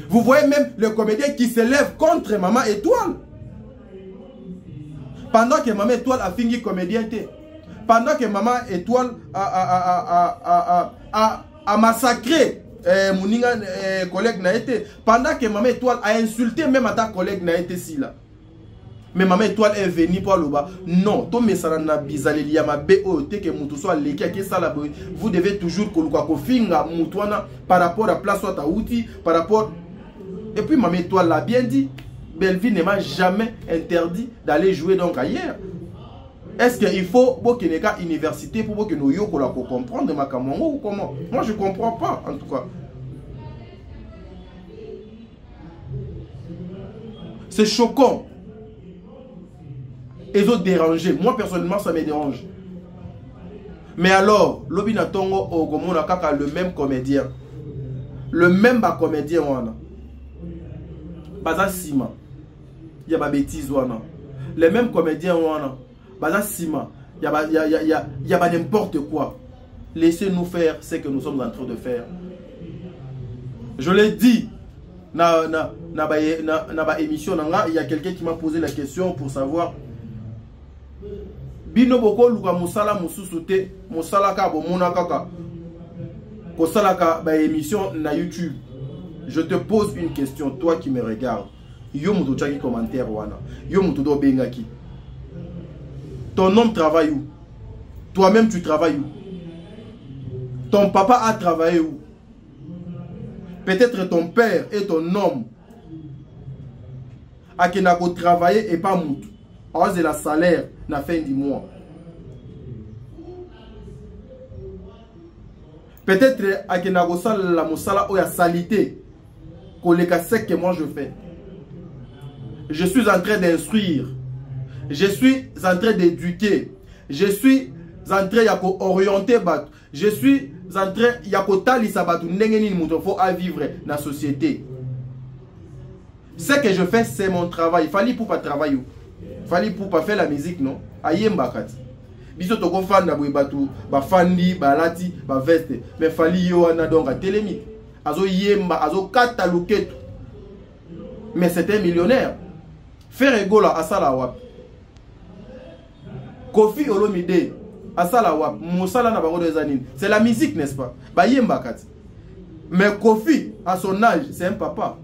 Vous voyez même le comédien qui se lève contre Maman Étoile. Pendant que Maman Étoile a fini comédien. Pendant que Maman Étoile a massacré mon collègue na été. Pendant que Maman Étoile a insulté même à ta collègue na été si là. Mais Maman Étoile est venue pour le bas. Non, tout mes salana bizaleli ya ma BOT que mutu soit leki ke sala. Vous devez toujours koluka ko finga mutuana par rapport à place soit outil par rapport. Et puis Maman Étoile l'a bien dit, Belleville ne m'a jamais interdit d'aller jouer donc ailleurs. Est-ce qu'il faut qu'il y ait une université pour que nous ayons comprendre ma camongo ou comment? Moi je comprends pas en tout cas. C'est choquant. Ils ont dérangé. Moi personnellement ça me dérange. Mais alors, Lobina Tongo Ogomona Kaka, le même comédien. Le même comédien wana. Baza Sima. Il y a ma bêtise wana. Les mêmes comédiens wana. Baza Sima. Il y a n'importe quoi. Laissez-nous faire ce que nous sommes en train de faire. Je l'ai dit. Na émission, il y a quelqu'un qui m'a posé la question pour savoir. Bino boko luka musala mususute musala ka bomona kaka ko sala ka ba émission na YouTube. Je te pose une question, toi qui me regardes. Yo muto chaki commentaire wana. Yo muto do bengaki. Ton homme travaille où? Toi-même tu travailles où? Ton papa a travaillé où? Peut-être ton père et ton homme a qui n'a qu'à travailler et pas mutu. Alors c'est la salaire na fin du mois. Peut-être à Kenagosa la mosala ou ya salité que moi je fais. Je suis en train d'instruire. Je suis en train d'éduquer. Je suis en train d'orienter. Je suis en train de vivre dans la société. Ce que je fais, c'est mon travail. Il fallait pour pas travailler. Il fallait pour pas faire la musique, non? Ayemba kati. Biso toko fan na batu ba fandi ba lati ba veste. Mais fallait yo na donc à télémi. Azo yemba azo kata luketu. Mais c'était un millionnaire. Faire egola asala wap. Kofi Olomide asala wap. Mosala na bango des années. C'est la musique, n'est-ce pas? Ba yemba kati. Mais Kofi à son âge, c'est un papa.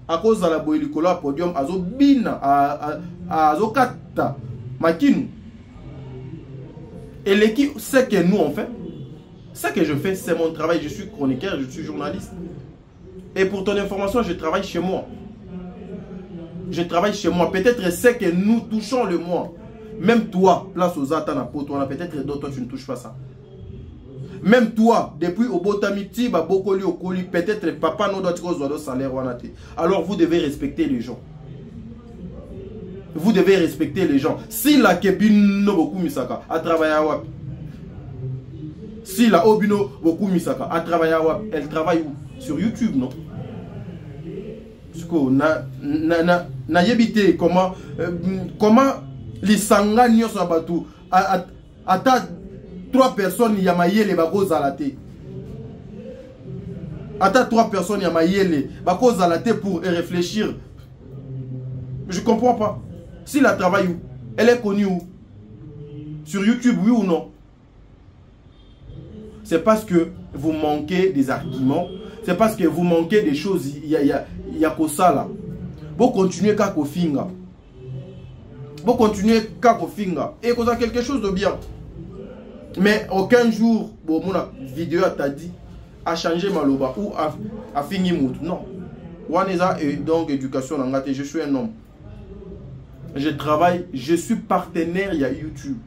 À cause de la boilicolo podium azo bina azo kata makinu. Et l'équipe, ce que nous on fait, ce que je fais, c'est mon travail. Je suis chroniqueur, je suis journaliste. Et pour ton information, je travaille chez moi. Je travaille chez moi. Peut-être c'est que nous touchons le mois. Même toi, place aux atana pour toi, peut-être d'autres, tu ne touches pas ça. Même toi, depuis au Botamiti, Bokoli, au Koli, peut-être papa nous doit salaire. Alors vous devez respecter les gens. Vous devez respecter les gens. Si la Kebino beaucoup misaka a travaillé à Wap. Si la Obino beaucoup misaka a travaillé à Wap, elle travaille où? Sur YouTube, non? Parce que na yebite comment les sanga nyos abatu ata 3 personnes yamaye les bagos à la tête. Attends 3 personnes, il y a Mayele. Bako Zalate pour réfléchir. Je comprends pas. Si elle travaille où? Elle est connue où? Sur YouTube, oui ou non? C'est parce que vous manquez des arguments. C'est parce que vous manquez des choses. Il y a que ça là. Vous continuez qu'à Kofinga. Vous continuez qu'à Kofinga. Et vous avez quelque chose de bien. Mais aucun jour, bon, mon vidéo t'a dit à changer Maloba ou à finir mout. Non. Waneza et donc éducation en je suis un homme. Je travaille, je suis partenaire, il y a YouTube.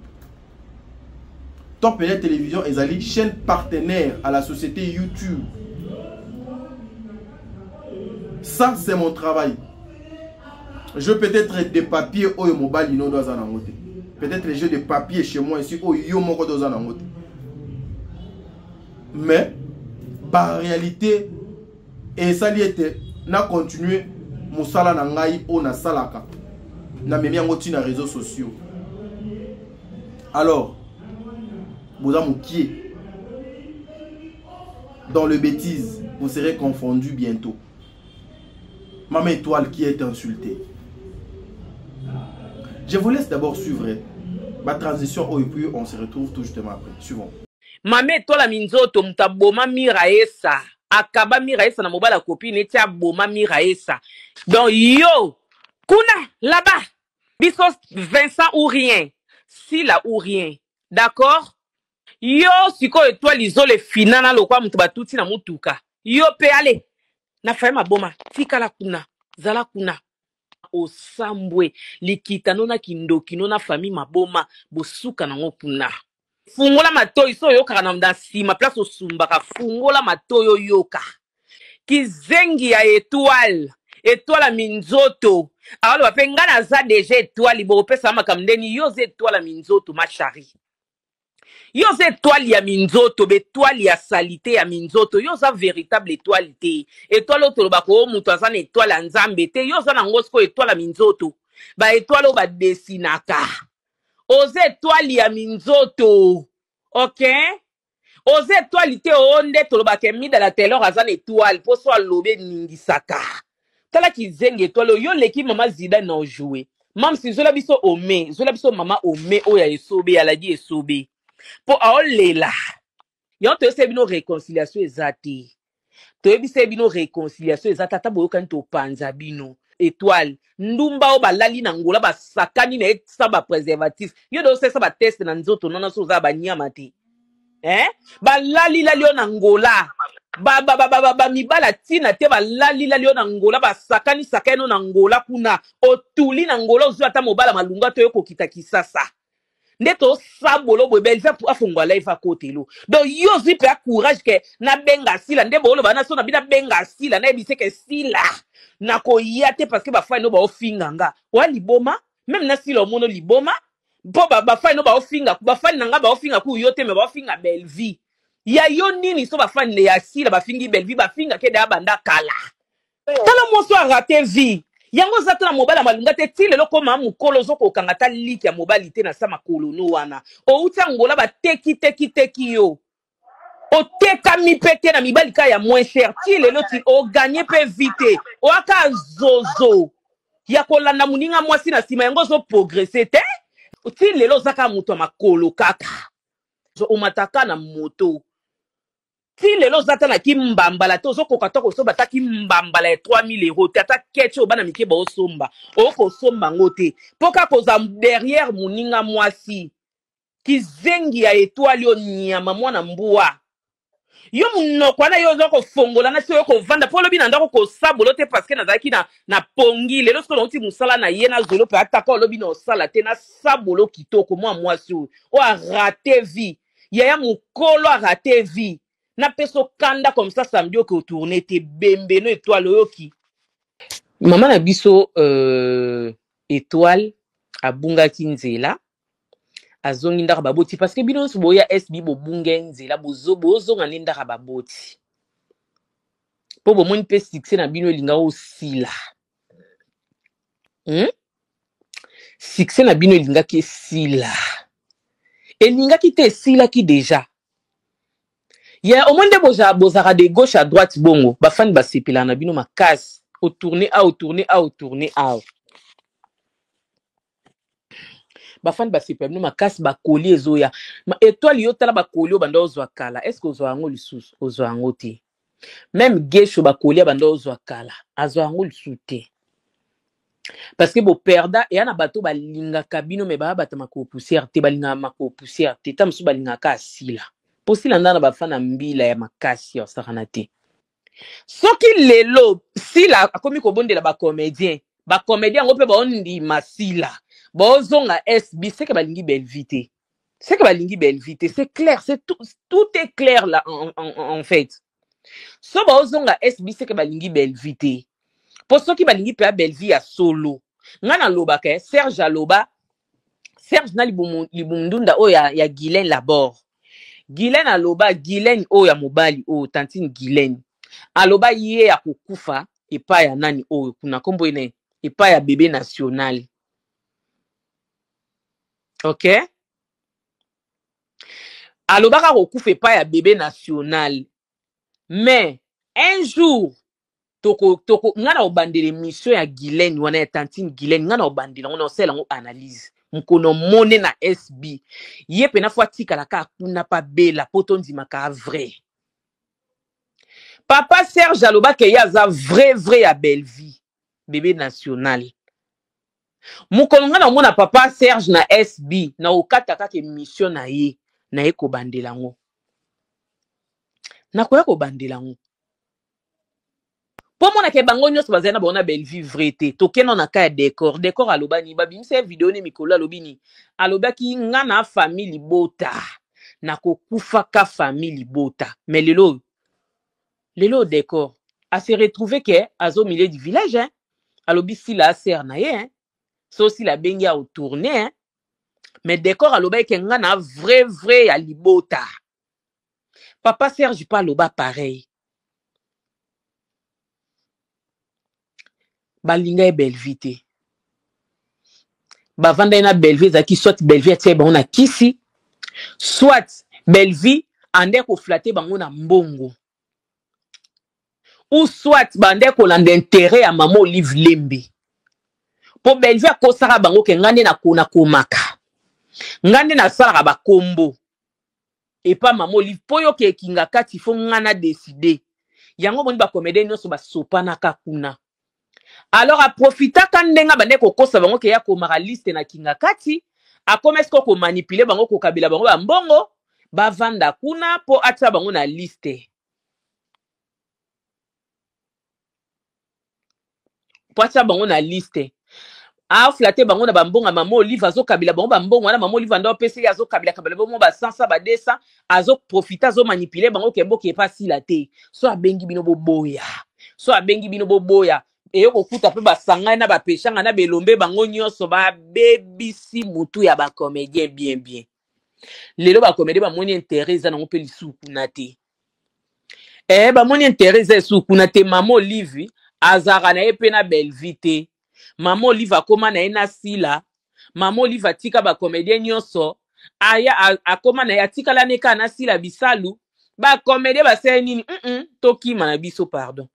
Top Media Télévision et Zali, chaîne partenaire à la société YouTube. Ça, c'est mon travail. Je peux être des papiers au mobile, il doit en peut-être les jeux de papier chez moi ici, au yo moko doit en mais, en réalité, et ça était, n'a continué, Moussala Nangai, on a salaka. Na même en les réseaux sociaux. Alors, vous avez qui dans le bêtise, vous serez confondu bientôt. Maman étoile qui est insultée. Je vous laisse d'abord suivre ma transition et puis on se retrouve tout justement après. Suivons. Maman étoile minzoto mutaboma miraesa. Akaba miraesa na mobala copine etia boma miraesa. Donc yo, kuna là-bas. Bisos Vincent ou rien. Si la ou rien. D'accord? Yo siko étoile isole finana lokwa mutuba tuti na mutuka. Yo pe ale. Na faye maboma. Tika la kuna. Zala kuna. Osambwe. Likitano na kindokino na famille maboma. Bosuka na ngokuna. Fungola matoyo so yoka na mdasi. Ma place osumbaka. Fungola matoyo yoka. Kizengi ya étoile. Étoile minzoto. Alors, on nga za déjà étoile libo pesa makamdeni yo étoile minzoto ma chérie. Yo étoile ya minzoto, étoile ya salité ya minzoto, yo za véritable étoile te. Étoile to bako mutu azana étoile ya nzambe te, yo za nangosko étoile ya minzoto. Ba étoile ba desinaka. Oze étoile ya minzoto. OK? Oze étoile te onde to bako mi dans la télé azana étoile, po so lobe ningisaka. Tala ki zenge étoile yo leki mama zida na jouer. Mam si zola biso ome, zola biso mama ome oya esobe ala di esobe. Po aolela. Yon te se bino réconciliation ezati. Te se bino réconciliation ezati tata boyo kan to panza bino. Étoile. Ndumba o balali na ngola ba sakani na etsa ba préservatif. Yo do se sa ba test na nzoto nona so za ba nyama te. Balali la lio na ngola. Ba mibala tina te ba lali la lio na ngola ba sakani sakeno na ngola kuna otuli na ngola ozu ata mobala malunga to yoko kita kisasa ndeto sabolo bo bel fa afungwa life akotelo donc yo zi pe courage ke na benga sila nde bolo bana so na bina benga sila na ebise ke sila na ko yate parce que ba fa no ba ofinganga wa liboma même na sila mono liboma bo ba fa no ba ofinga ba fa nanga ba ofinga ku yote me ba ofinga belle vie. Ya yo nini so ba fan de ya sila ba fingi belle vie ba finga ke da banda kala. Tala mo so raté vie. Yango zata na mobala malunga te ti lelo koma mukolo zo ko kangata liki ya mobalite na sama kolono wana. O uta ngola ba teki yo. O teka mi pete na mibalika ya moins cher. Ti lelo ti o gagner pe vite. O aka zozo. Ya kolanda muninga mwasi na sima yango zo progresser te. Ti lelo zaka muto makolo kaka. Zo o mataka na moto. Si lelo zata na ki mbambala to zo koka to ko so bata ki mbambala ya 3000 euros tata keche obana mike ba osomba o ko somba ngote poka ko za derrière muninga mwasi ki zengi ya étoile o nyama mwana mbua yo munoko na yo zo ko fongola na so ko vanda polo bina ndako ko sabolo te parce que na zaki na pongi lelo so na uti musala na yena zolo pe ataka olobi na osala te na sabolo kitoko mwa mwasi o a raté vie yaya mukolo a raté vie. Na peso kanda comme ça samedi au tourner te bembeno étoile yoki. Maman na biso étoile abunga kinzela azongi ndaka baboti parce que bino so boya SB bo bunga nzela bozo ngane ndaka baboti. Po bo moni pe succès na bino linga osila. Succès na bino linga ke sila. Elinga ki te sila ki déjà. Ya au moins de bozara de gauche à droite bongo. Ba fan ba sepela na bino makasi. Au tourner à au tourner à au tourner à. Ba fan ba sepela bino makasi ba koli ezoya. Ma étoile yo tala ba koli o banda ozwa kala. Est-ce que ozwa ngo lisusu ozwa ngo te? Même gesho ba koli banda ozwa kala. Azwa ngo lisusu te. Parce que bo perda et ana bato ba linga kabino me ba bata mako poussière te ba linga mako poussière te tam su ba linga ka asila. Posila ndana ba fana mbila ya makasi ya sakana te. Soki lelo sila akomi ko bondela ba comédien ngo pe ba ondi masila. Ba ozonga SB c'est que ba lingi belle vite. C'est que ba lingi belle vite, c'est clair, c'est tout est clair là en fait. So ba ozonga SB c'est que ba lingi belle vite. Pour ceux qui balingi pe belle vie à solo. Ngana loba ke Serge aloba. Serge na libumundunda o ya Guylaine Labor. Guylaine aloba Guylaine o ya mobali o tantine Guylaine. Aloba ye ya kukufa epa ya nani o kuna kombo ene epa ya bébé national. OK? Aloba ka kukufa epa ya bébé national. Mais un jour toko ngana obandele mission ya Guylaine wana ya tantine Guylaine ngana obandela ngona osela ngo analyse mkono mone na SB ye pena fwa tikala ka kuna pa bela poto ndima ka vrai papa Serge aloba ke yaza vrai ya belle vie bébé national mkono ngana mona papa Serge na SB na okata ka ke mission na ye ko bandela ngo na ko bandela ngo. Pour mon ke bango nyos bazana bona belle vie vrai te to keno na ka décor aloba ni babi mse vidéo ni mikolo alobi ni aloba ki ngana famille bota na kokufa ka famille bota mais lelo décor a se retrouver que azo milieu du village hein alobi si la sœur na ye hein so si la bengi a tourner hein mais décor aloba ke ngana vrai ya libota papa Serge pas aloba pareil. Balinga e belle vite. Bavanda ina belle vie zaki soit belle vie tie bango na kisi soit belle vie ande ko flatter bango na mbongo. Ou soit bande ko landa intérêt ya maman Olive Lembe. Po belle vie ko sara bango ke ngande na kona komaka. Ngande na sala ba kombo. Et pas maman Olive po yo ke kinga kati fo ngana décider. Yango boni ba comédien nyonso ba sopana ka kuna. Alors a profita kandenga bande ko kosa bango ke ya ko mara liste na kinga kati a komesko ko manipuler bango ko kabila bango ba mbongo ba vanda kuna po atsa bango na liste po atsa bango na liste a flatter bango na ba mbonga mama Olive azo kabila bango ba mbongo na mama Olive ndo pesi azo kabila bango ba 100 ba 200 azo profita azo manipuler bango ke mboke pa sila te so abengi bino boboya et au coup après basanga na ba pechanga na belombe bango nyonso ba bebisi mutu ya ba comédien bien lelo ba comédien ba moni intérêt za na ngo pe lisuku na te ba moni intérêt za lisuku na te maman Olive azara na epe na belle vite maman Olive akoma na ena sila maman Olive atika ba comédien nyonso aya akoma na atika la neka na sila bisalu ba comédien ba se nini toki mana biso pardon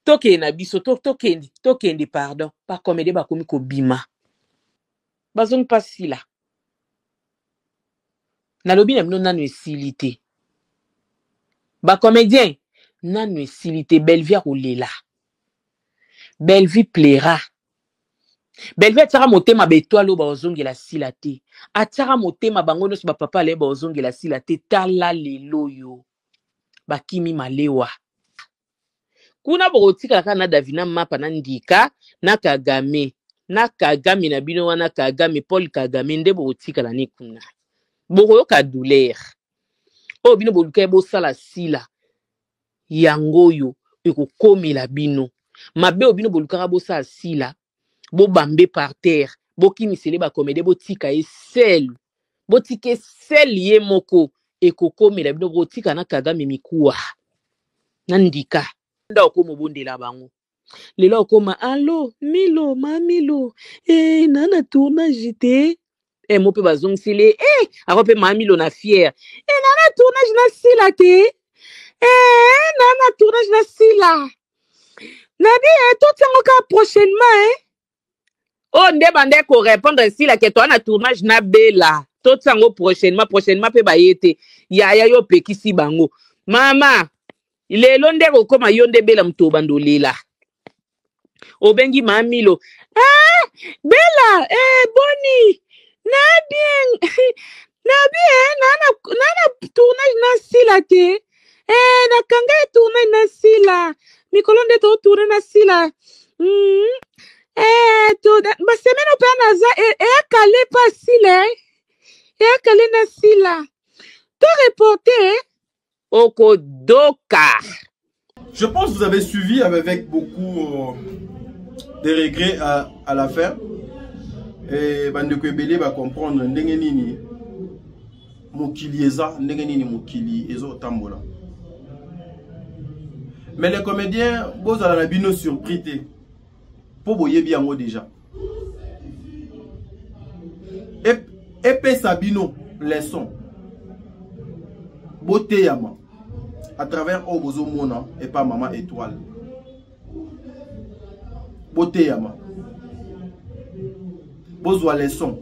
toke na biso tokende pardon pa comédien ba komi ko bima bazong pasila na lobi na mino nanu esilité ba comédien nanu esilité belle vie rolela belle vie plaira belle vie atara motema betwalo ba ozongela sila te atara motema bango nyonso ba papa le ba ozongela sila te tala lelo yo bakimi malewa kuna bokotika kaka na Davina Mapa na Ndika na Kagame na bino wana Kagame Paul Kagame nde bokotika la ni kuna bokoyoka douleur o bino boluka bo sala sila yango yo ekokomela bino mabe o bino boluka bo sala sila bo bambe par terre bo kimisele ba comédie bo tika esel bo tike sel ye moko ekokomela bino bokotika na Kagame mikuwa na Ndika nda okoma bondela bango lelo okoma allo milo mamilo nana tournage te mo pe bazongisile ako pe mamilo na fier nana tournage na sila te nana tournage na sila nabi totiango ka prochainement nde bande ko répondre sila ke to na tournage na bela totiango prochainement pe bayete yaya yo pekisi bango mama lelo nde kokoma yo nde bela mto bandolela obengi mamilo bela boni na bien nana tournage na sila te na kanga tournage na sila mikolo nde to tourne na sila ba semaine ope naza ekale pa sila ekale na sila to reporter okodoka. Je pense que vous avez suivi avec beaucoup de regrets à la fin. Et Bandeko Ebele va comprendre ndenge nini mokili eza, ndenge nini mokili ezo tambola. Mais les comédiens, vous allez la bino surpris te. Pour boyer bien moi déjà. Et Sabino leçon. Beauté yama. À travers Obozo Mona et pas Maman Étoile. Beauté yama. Bozo leçon.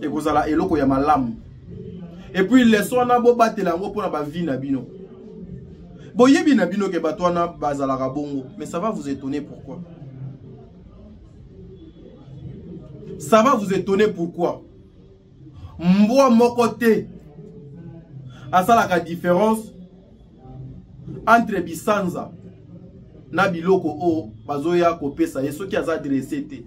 Et vous allez eloko yama lam. Et puis leçon na bo batela ngo pona ba vie na bino. Boyebi na bino ke batwana bazala rabongo, mais ça va vous étonner pourquoi? Ça va vous étonner pourquoi? Mboa mokote asala ka différence entre bisanza na biloko o bazoya kopesa yeso ki aza adressé te.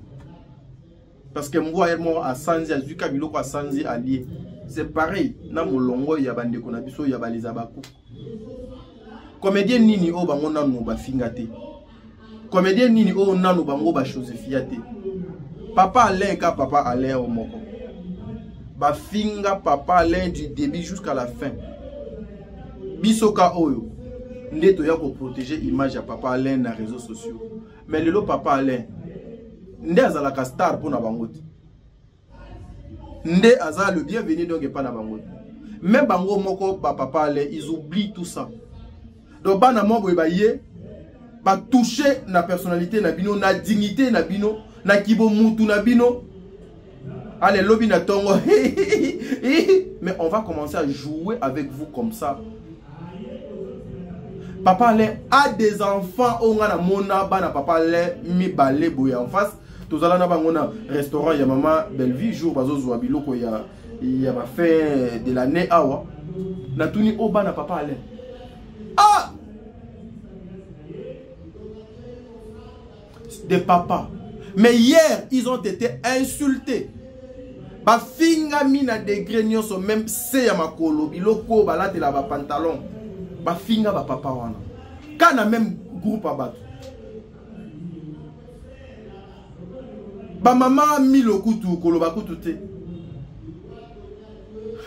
Parce que mboa elmo asanzi azuka biloko asanzi allié. C'est pareil na molongo ya bandeko na biso ya baliza bako. Comédien nini o bango nanu ba fingate. Comédien nini o nanu bango ba Josephia te. Papa Alain ka papa Alain o moko. Ba finga papa Alain du début jusqu'à la fin. Bisoka oyo ndeto ya ko protéger image ya papa Alain na réseaux sociaux. Mais lelo papa Alain nde azala ka star pour na bango. Nde azala le bienvenu donc pas na bango. Même bango moko ba papa Alain ils oublient tout ça. Donc bana mombo ebaye ba toucher na personnalité na bino na dignité na bino na kibo mutu na bino. Allez lobby na tongo. Mais on va commencer à jouer avec vous comme ça. Papa Alain a des enfants on a mona bana papa Alain mi balé boya en face. Tous allons na bangona restaurant ya maman Belleville jour bazo zwa biloko ya ba fin de l'année awa. Na tuni o bana papa Alain. Ah! Des papas. Mais hier, ils ont été insultés. Ba finga mina de grenions sont même se ya makolo biloko balate la ba pantalon. Ba finga ba papa wana. Kana même groupe abat. Ba maman milokutu koloba kutu te.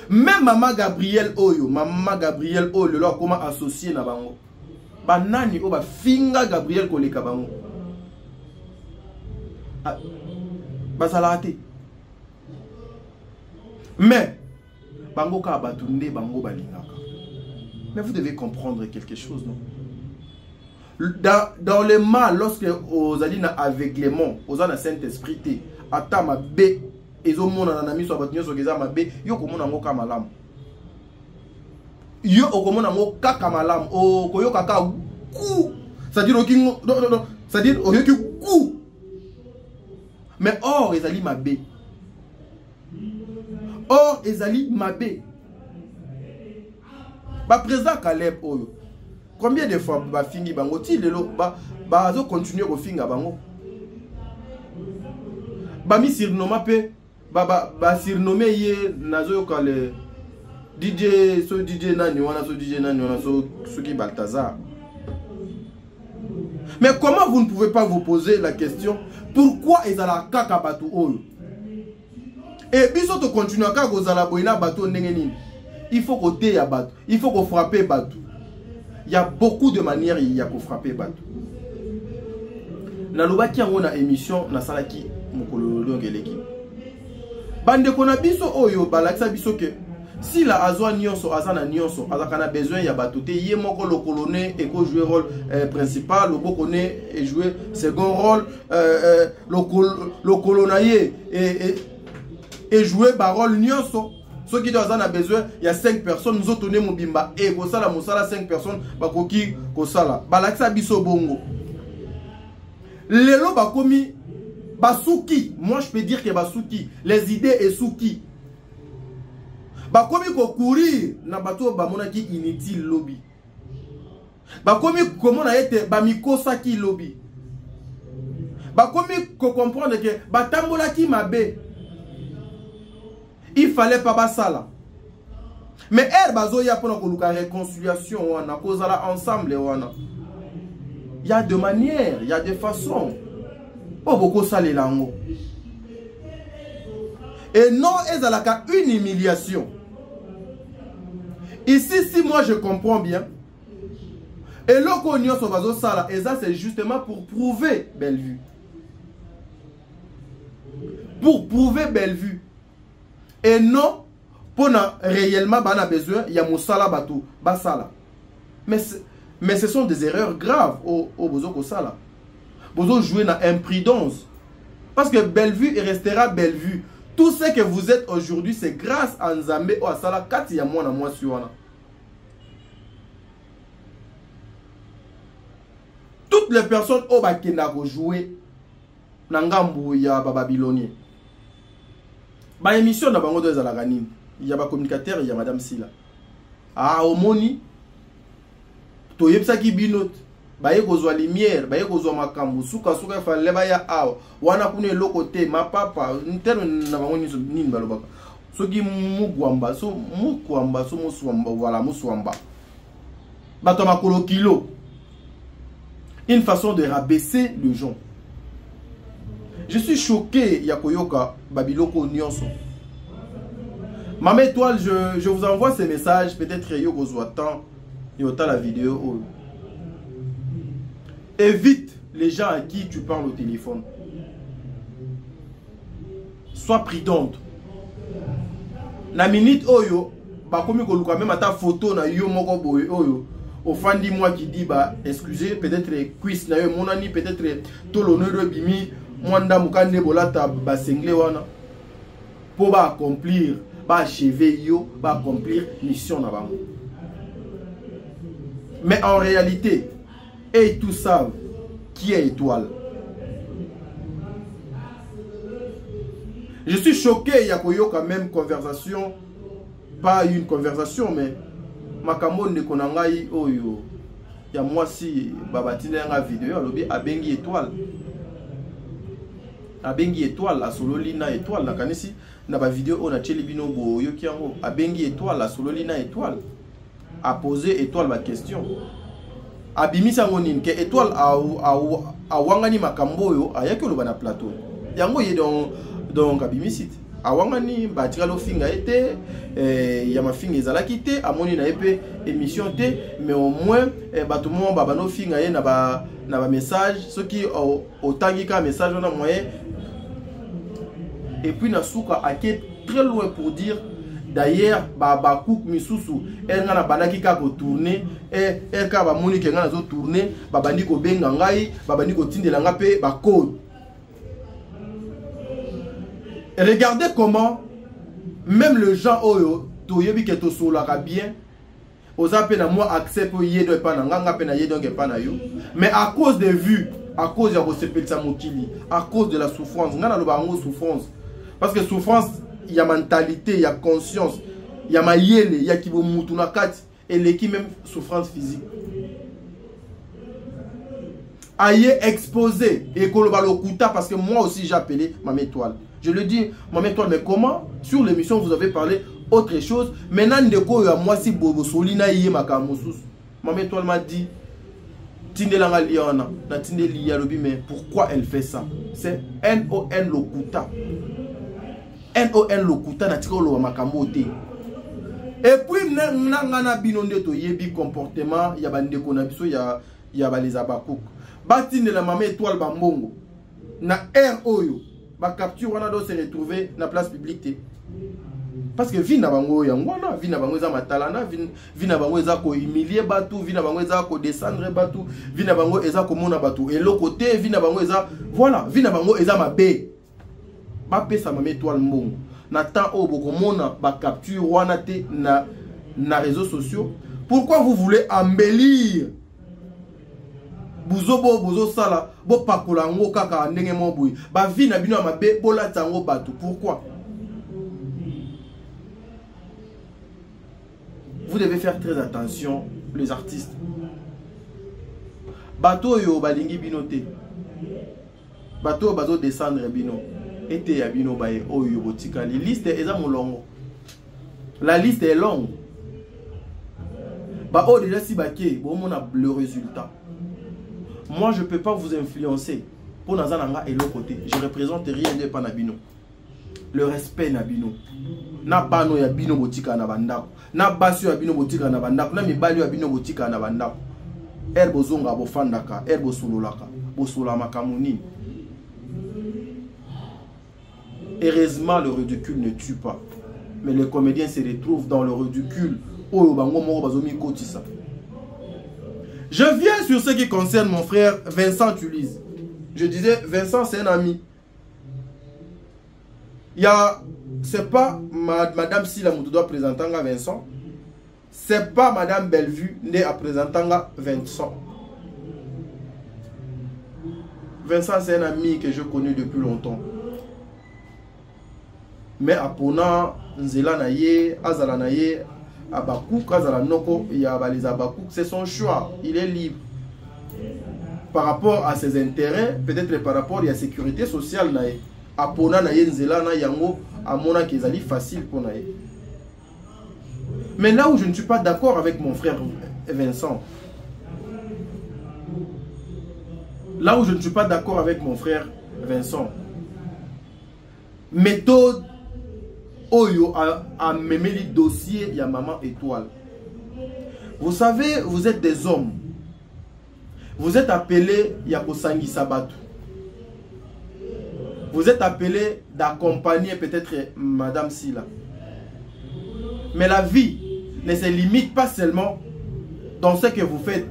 Même maman Gabriel Oyo, le comment associé na bango. Ba nani o ba finga Gabriel koleka bango. Ba salate. Mais bango ka batunde bango balingaka. Mais vous devez comprendre quelque chose, non? Dans le mal, lorsque aux alina aveuglement, aux ana Saint-Esprit, ata ma bé, et au monde en ami soit battu sur les ma bé, yo comme on a moka malam. Yo comme on a moka kamalam, o koyo kaka kou. C'est-à-dire au king, non, c'est-à-dire au yoki kou. Mais or, ils allaient ma bé. Or, ils allaient ma bé. Ba présent Caleb Oyo. Combien de fois ba fingi bango ti lelo ba zo continuer ko finga bango. Ba mi surnommé pe ba surnommé ye nazo yo kale DJ so DJ nani wana so ki Balthazar. Mais comment vous ne pouvez pas vous poser la question pourquoi ils ala kaka batu oyo? Et biso to continuer ka ko zala boina batu ndenge nini? Il faut qu'on te batu, il faut qu'on frappe batu. Il y a beaucoup de manières il y a qu'on frapper batu. Na loba ki on a émission na salaki mokolo longeleki. bande kona biso oyo balakisa biso ke si la azwa nyonso azana nyonso azakana besoin ya batote ye moko le colonel et ko jouer rôle principal le bokone et jouer second rôle le colonaye et jouer ba rôle nyonso ceux qui doivent avoir besoin il y a 5 personnes nous autres mon bimba et ko sala musala 5 personnes bakoki ko sala balakisa biso bongo lelo bakomi basuki moi je peux dire que basuki les idées et suki bakomi ko courir na bato bamonaki inutile lobby bakomi komona ete bamikosa ki lobby bakomi ko comprendre que batambola ki mabe il fallait pas basala mais bazo ya pona ko luka réconciliation wana kozala ensemble wana il y a de manières il y a des façons oh beaucoup salé lango et non ezalaka une humiliation. Ici, si moi je comprends bien, et l'okonyo sobazo sala, et ça c'est justement pour prouver Bellevue. Pour prouver Bellevue. Et non, pour réellement bana besoin, il y a moussala batou, basala. Mais ce sont des erreurs graves au bozo ko sala. Bozo jouer dans imprudence. Parce que Bellevue restera Bellevue. Tout ce que vous êtes aujourd'hui, c'est grâce à Nzambe ou à Sala Kati ya mwana mwasi wana. Toutes les personnes au bakenda ko jouer na ngambu ya Babylonien. Ba émission na bango do ezalaka nini? Ya ba communicateur ya madame Sila. Ah omoni to yebsaki binot. Baye kozwa lumière, baye kozwa makambu, suka fallait baya awa. Wana kune lokote ma papa, ntero na bango nini balobaka. Soki mugwamba, so muswamba, voilà muswamba. Bato makolo kilo. Une façon de rabaisser le gens. Je suis choqué yakoyoka babiloko nyonso. Maman Étoile, je vous envoie ces messages, peut-être yoko zoatan yota la vidéo. Évite les gens à qui tu parles au téléphone. Sois prudente. Na minute oyo, ba komi ko luka même ta photo na yo moko boy oyo. Au fandi moi qui dit bah excusez peut-être cuisse na yo monani peut-être tout l'honneur de bimi mwanda mukande bolata ba sengle wana. Pour ba accomplir, ba achever yo, ba accomplir mission na bango. Mais en réalité, et tous savent qui est Étoile. Je suis choqué, Yakoyo, quand même, conversation, pas une conversation, mais Makamon de Konangai, Oyo, ya moi si, Babatine nga vidéo, alobi, Abengi Étoile. Abengi Étoile, la sololina Étoile, la kanisi, na ba vidéo, on a Tchelibino Bo, Yokiango, Abengi Étoile, la sololina Étoile. A posé Étoile ma question. Abimisa ngonin ke Étoile a wangani makambo yo ayaki lo bana plateau yango ye donc abimisit a wangani batika lo finga ete ya mafinga ezalaki te amoni na epe émission te mais au moins bato mo babano finga ye na ba message ceux qui otangi ka message on a moyen et puis na suka ake très loin pour dire. D'ailleurs, Baba Kouk Misusu, elle n'a pas tourner, elle a moni qui a tourné, Babani ko bengangai, Babani ko tindelanga pe ba code. Regardez comment même le gens oyo to yebi ke to solaka bien, oza pe na moi accepte yedo pa na nganga pe na yedo nge pa na yo, mais à cause des vues, à cause ya ko sepelisa mokili, à cause de la souffrance, ngana lo ba ngo souffrance. Parce que souffrance il y a mentalité, il y a conscience, il y a maïele, il y a qui vont moutouna kat et l'équipe même souffrance physique. Aïe exposé et Kolobalokuta parce que moi aussi j'ai appelé Maman Étoile. Je le dis, Maman Étoile, mais comment sur l'émission vous avez parlé autre chose. Maintenant ndeko ya moi si bobo solina yé makamosus. Maman Étoile m'a dit Tindelanga liana, na tindeli ya lobi mais pourquoi elle fait ça? C'est NON Lokuta. NON Lokuta na tikolo wa makambo te. Et puis nangana binonde to yebi comportement ya bandeko na biso ya baleza bakouk. Batine la Maman Étoile bambongo na air oyo ba capture wana doit se retrouver na place publique. Parce que vie na bango yangwana, vie na bango eza matalana, vie na bango eza ko humilier batu, vie na bango eza ko descendre batu, vie na bango eza ko mona batu et l'autre côté vie na bango eza voilà, vie na bango eza mabe. Ba pesa mame étoile mbongo. Na temps au boko mona ba capture wana te na réseaux sociaux. Pourquoi vous voulez embellir Bozo sala bo pakola ngo kaka ndenge mo boui ba vie na bino mabe bola tango batu. Pourquoi? Vous devez faire très attention, les artistes. Bateau yo balingi bino te. Bateau bazo descendre bino. Ete ya bino baye oyo botika. La liste est molongo. La liste est longue. Ba o déjà si baké, bon on a le résultat. Moi je peux pas vous influencer. Pour nazananga et l'autre côté, je représente rien de panabino. Le respect nabino. Na bano ya bino botika na bandako. Na basu ya bino botika na bandako. Na mibali ya bino botika na bandako. Erbo zonga bo fandaka, erbo sulolaka, bo sulama kamuni. Heureusement le ridicule ne tue pas. Mais les comédiens se retrouvent dans le ridicule. Oh bango moro bazomi kotisa. Je viens sur ce qui concerne mon frère Vincent Tulise. Je disais Vincent c'est un ami. Il y a, c'est pas Madame Sila Moutou doit présenter Vincent. C'est pas Madame Bellevue née à présenter Vincent. Vincent c'est un ami que je connais depuis longtemps. Mais à Pona, Nzela Naye, Azala Naye, Abakouk, Azala Noko, Yabaliz Abakouk, c'est son choix. Il est libre. Par rapport à ses intérêts, peut-être par rapport à la sécurité sociale Naye. Apona na yenzela na yango amona kezali facile pour naye. Mais là où je ne suis pas d'accord avec mon frère Vincent, là où je ne suis pas d'accord avec mon frère Vincent, méthode Oyo a mémé le dossier ya maman étoile. Vous savez, vous êtes des hommes. Vous êtes appelés Yakosangi Sabatou. Vous êtes appelé d'accompagner peut-être Madame Sila. Mais la vie ne se limite pas seulement dans ce que vous faites.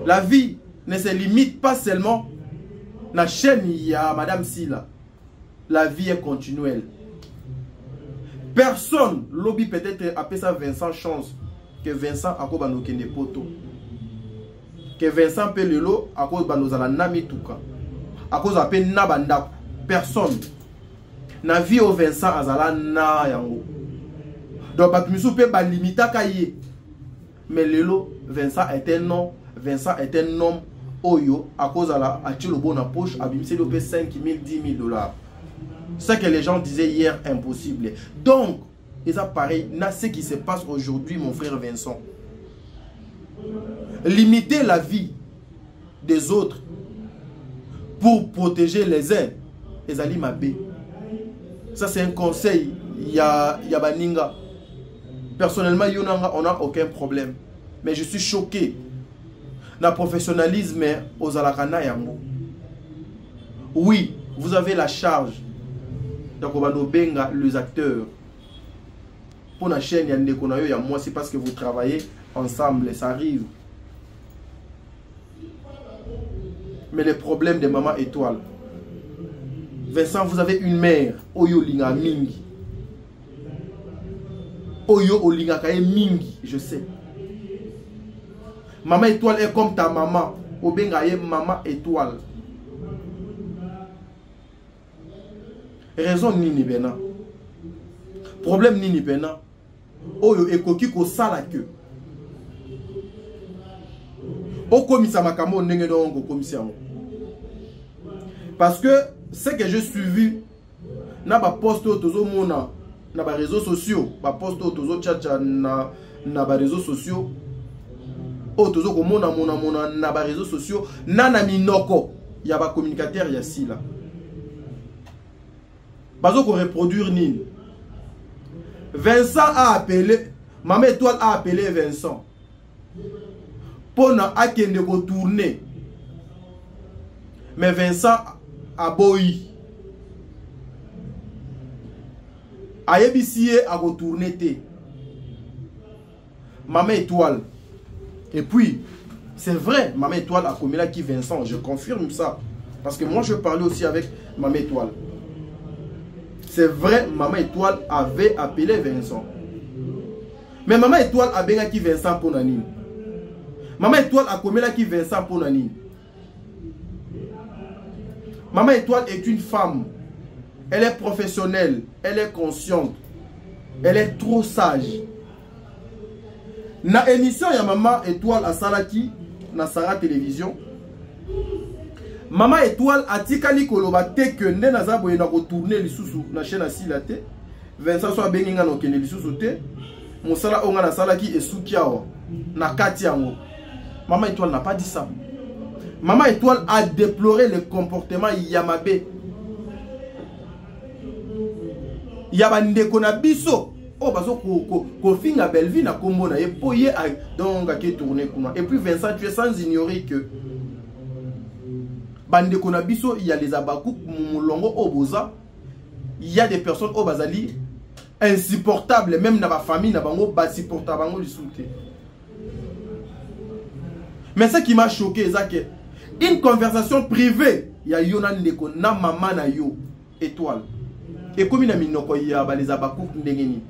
La vie ne se limite pas seulement dans la chaîne il y a Madame Sila. La vie est continuelle. Personne, lobby peut-être appelle ça Vincent chance que Vincent a quoi des poteaux. Que Vincent peut le lot à cause de la namituka. À cause de Nabanda, personne n'a vu au Vincent Azala na yango. Donc, Bakmisu peut pas limiter kaye. Mais Lelo, Vincent est un nom. Vincent est un homme. Oyo, à cause de la le bon en poche, a bimsé le 5 000, 10 000 $. Ce que les gens disaient hier, impossible. Donc, c'est pareil, ce qui se passe aujourd'hui, mon frère Vincent. Limiter la vie des autres pour protéger les uns, les Ali Mabé. Ça, c'est un conseil. Il y a Baninga. Personnellement, on n'a aucun problème. Mais je suis choqué. Le professionnalisme aux Alakana Yango. Oui, vous avez la charge. Donc, on va nous benga les acteurs. Pour la chaîne, il y a moi, c'est parce que vous travaillez ensemble, ça arrive. Mais les problèmes de maman étoile. Vincent, vous avez une mère. Oyo linga mingi. Oyo olinga kaye mingi, je sais. Maman étoile est comme ta maman. Obengaye maman étoile. Raison nini bena. Problème nini bena. Oyo ekoki ko sala que. Au commissaire Makamo nenge dongo commissaire. Parce que ce que j'ai suivi na ba poste tozo mona na ba réseaux sociaux, ba poste tozo tchatcha na ba réseaux sociaux. O tozo ko mona na ba réseaux sociaux nana minoko ya ba communicateur ya sila. Bazo ko reproduire nini. Vincent a appelé, Maman Étoile a appelé Vincent. Pour na akende ko tourner. Mais Vincent a boyi. ayebisi a retourner te. Maman Étoile. Et puis, c'est vrai, Maman Étoile a commis là qui Vincent. Je confirme ça. Parce que moi, je parlais aussi avec Maman Étoile. C'est vrai, Maman Étoile avait appelé Vincent. Mais Maman Étoile a bien qui Vincent pour Nani. Maman Étoile a commis là qui Vincent pour Nani. Maman Étoile est une femme. Elle est professionnelle. Elle est consciente. Elle est trop sage. Na émission ya Maman Étoile à Salaki, na Sarah Télévision. Maman Étoile a tikali koloba te que nde naza boye na retourner lisusu na chaîne asila te. Vincent so benginga no kene lisusu te. Mosala onga na Salaki esukiawa na kati yango. Maman Étoile n'a pas dit ça. Maman Étoile a déploré le comportement Yamabe. Yabandeko na biso. Oh, parce que finga Belleville na kombo na po ye donc a tourné kuna. Et puis Vincent, tu es sans ignorer que bandeko na biso, il y a les abakou mulongo oboza. Il y a des personnes au bazali insupportables, même dans ma famille na bango ba supportable bango li soute. Mais ce qui m'a choqué c'est que une conversation privée, il y a Yonan Ndeko na maman na yo Étoile. Et comme il a mis les abakou ndengeni.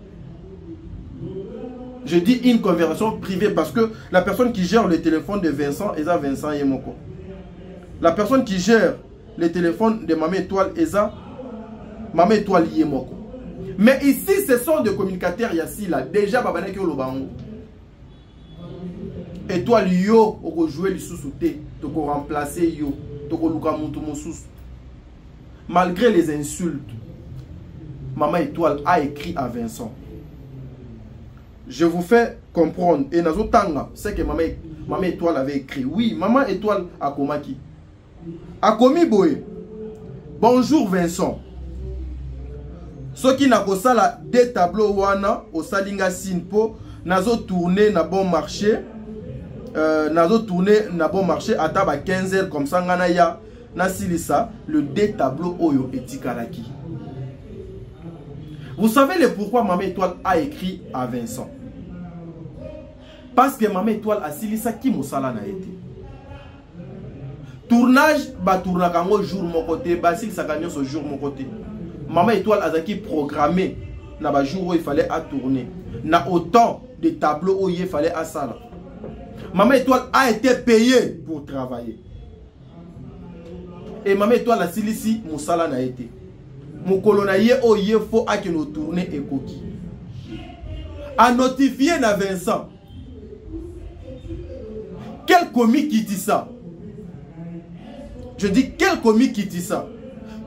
Je dis une conversation privée parce que la personne qui gère le téléphone de Vincent, Eza Vincent Yemoko. La personne qui gère le téléphone de Maman Étoile, Eza Maman Étoile Yemoko. Mais ici, ce sont des communicateurs ici là. Déjà, Babane qui Lobango. Étoile yo, on va jouer les sous-soutés, on va remplacer yo, on va malgré les insultes, Maman Étoile a écrit à Vincent. Je vous fais comprendre. Et Nazo Tanga, c'est que Maman Étoile avait écrit. Oui, Maman Étoile a komaki. A komi boye. Bonjour Vincent. Ce qui n'a pas ça là, des tableaux wana au Salinga Sinpo, Nazo tourné na bon marché. Nazo tourné na bon marché à taba 15h comme ça ngana ya na silisa le des tableaux oyo etikalaki. Vous savez le pourquoi Maman Étoile a écrit à Vincent? Parce que Maman Étoile a silisa qui mosala na été. Tournage ba tourna kango jour mon côté, ba silisa kanyo ce jour mon côté. Maman Étoile a qui programmé na ba jour où il fallait à tourner. Na autant de tableaux où il fallait à sala. Maman Étoile a été payée pour travailler. Et Maman Étoile a silisi mosala na été. Mon colonaye oye faut à que nous tourner et coquille. A notifié na Vincent. Quel comique qui dit ça? Je dis quel comique qui dit ça?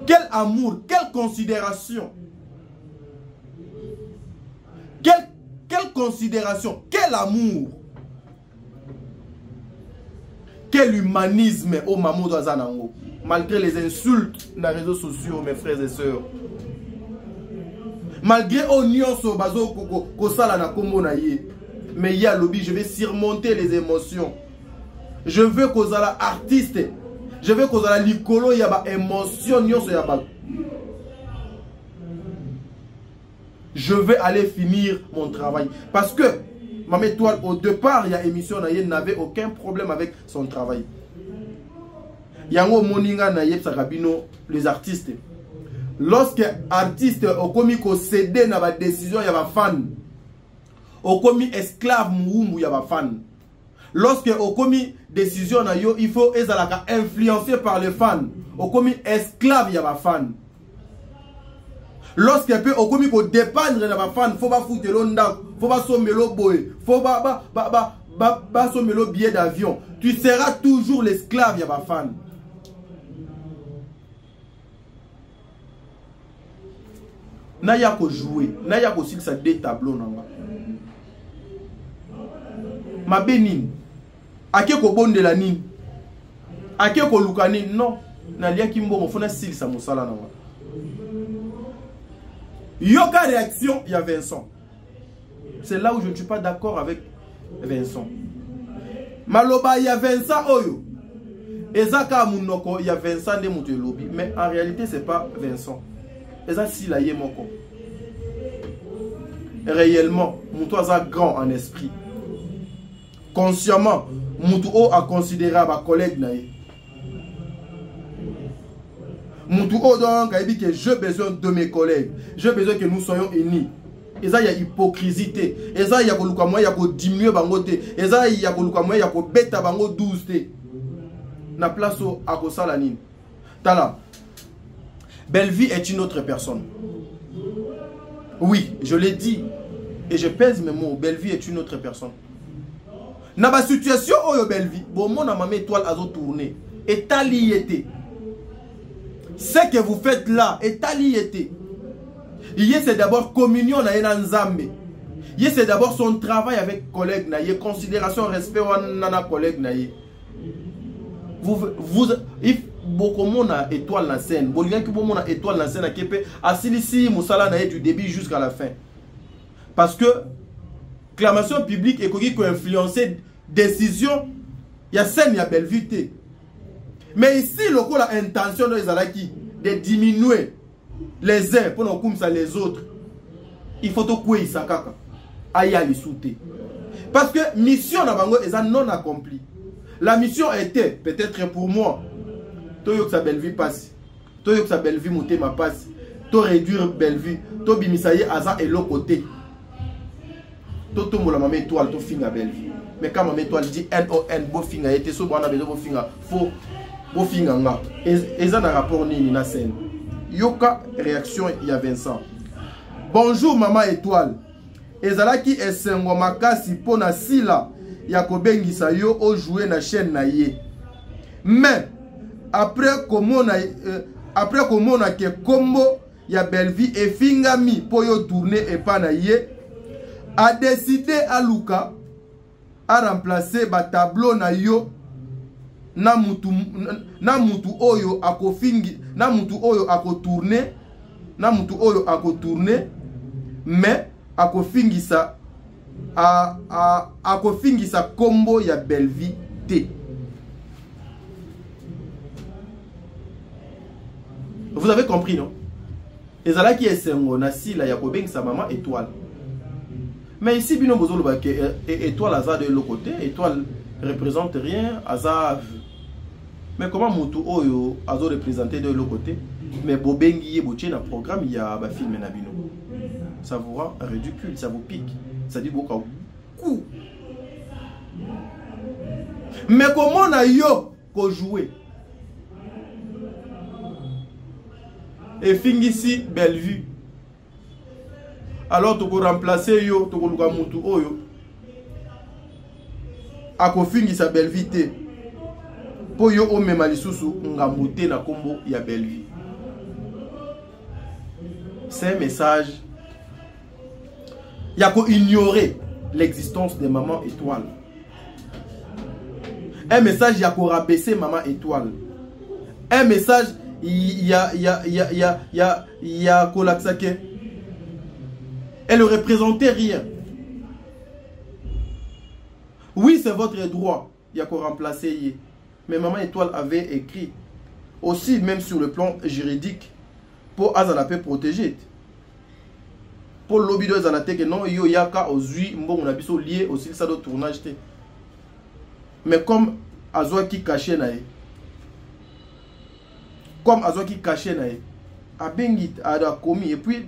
Quel amour, quelle considération. Quelle considération, quel amour. Quel humanisme au Mamoudou Azanango. Malgré les insultes dans les réseaux sociaux, mes frères et sœurs. Malgré l'union sur Bazo Kosala na Kombo na ye. Mais il y a lobby, je vais surmonter les émotions. Je veux qu'on soit artiste. Je veux qu'on soit l'icolo, il y a des émotions. Je vais aller finir mon travail. Parce que, Maman Étoile, au départ, il y a émission, il n'avait aucun problème avec son travail. Yango moninga na yeb sakabino les artistes. Lorsque artiste au komi ko cédé na ba décision ya ba fan. Au komi esclave muumbu ya ba fan. Lorsque au komi décision na yo il faut ezalaka influencé par les fans. Au komi esclave ya ba fan. Lorsque peut au komi ko dépendre na ba fan, faut ba foutelo ndak, faut ba somelo boy, faut ba somelo billet d'avion. Tu seras toujours l'esclave ya ba fan. Naya ko jouer, naya ko sil sa deux tableaux nanga. Ma bénine. Ake ko bonde la nine. Ake ko lukani non. Na lia kimbo mo fona sil sa mosala nanga. Yoka réaction, il y a Vincent. C'est là où je ne suis pas d'accord avec Vincent. Maloba, il y a Vincent Oyo. Ezaka Munoko, il y a Vincent de Moutelobi. Mais en réalité, ce n'est pas Vincent. Eza Silaye Moko. réellement mutu aza grand en esprit. Consciemment mutu o a considéré ba collègue na ye. Mutu o donc a dit que j'ai besoin de mes collègues. J'ai besoin que nous soyons unis. Et ça, il y a hypocrisie. Et ça, il y a diminuer bango te. Et ça, il y a beta bango 12 te. Na place au akosalanine. Tala. Belle-Vie est une autre personne. Oui, je l'ai dit. Et je pèse mes mots. Belle-Vie est une autre personne. Na ba situation oyo Belle-Vie. Bon, mon amame étoile a tourné. Et tali était. Ce que vous faites là, et tali était. C'est d'abord communion na yena nzambe. C'est d'abord son travail avec collègue na ye, considération, respect nana collègue na ye. Beaucoup mona étoile na scène. Bolingaki ki mona étoile na scène akepe asilisi musala na ye du début jusqu'à la fin. Parce que clamation publique et qui influencer décision, il y a scène, il y a Belle-Vie te. Mais ici le coup la intention de diminuer les uns pour nous comme ça les autres. Il faut tout couper ça kaka. Aya li souté. Parce que mission na bango est non accomplie. La mission était peut-être pour moi. Toyo que sa Belle-Vie passe. Toyo que sa Belle-Vie monter ma passe. To réduire Belle-Vie. To bimisaye aza et l'autre côté. To mo la maman étoile to finga Belle-Vie. Mais quand maman étoile dit NON bo finga était so bana bezo bo finga faux bo finga nga. Et ça na rapport ni na scène. Yoka réaction il y a Vincent. Bonjour maman étoile. Ezalaki esengo makasi pona sila ya kobengisa yo o jouer na chaîne na ye. Mais après komona ke kombo ya Belle-Vie et fingami po yo tourner et pas na ye a décidé à Luka à remplacer ba tableau na yo na mutu oyo akofingi na mutu oyo akotourner mais akofingisa akofingisa kombo ya Belle-Vie te. Vous avez compris, non? Ezala qui est sengo na sila ya kobengisa maman étoile. Mais ici bino bozolo ba ke étoile aza de l'autre côté, étoile représente rien, aza. Mais comment mutu oyo azo représenter de l'autre côté? Mais bobengi ye boche na programme ya ba film na bino. Ça vous rend ridicule, ça vous pique. Ça dit beaucoup. Mais comment on a yo ko jouer? Et fingi ici Belle-Vie. Alors tu peux remplacer yo, tu peux luka mutu oyo. Ako fingi sa Belle-Vie te. Po yo o mema lisusu ngamute na kombo ya Belle-Vie. C'est un message. Il y a qu'à ignorer l'existence de maman étoile. Un message, il y a qu'à rabaisser maman étoile. Un message, il y a qu'à l'axaquer. Elle ne représentait rien. Oui, c'est votre droit. Il y a qu'à remplacer. Mais maman étoile avait écrit aussi, même sur le plan juridique, pour Azanapé protéger. Pour l'obido ezalate que non yo yaka ozui mbongo na biso lié aussi ça de tournage te. Mais comme azwa qui caché na ye. Comme azwa qui caché na ye. A bengit a commis et puis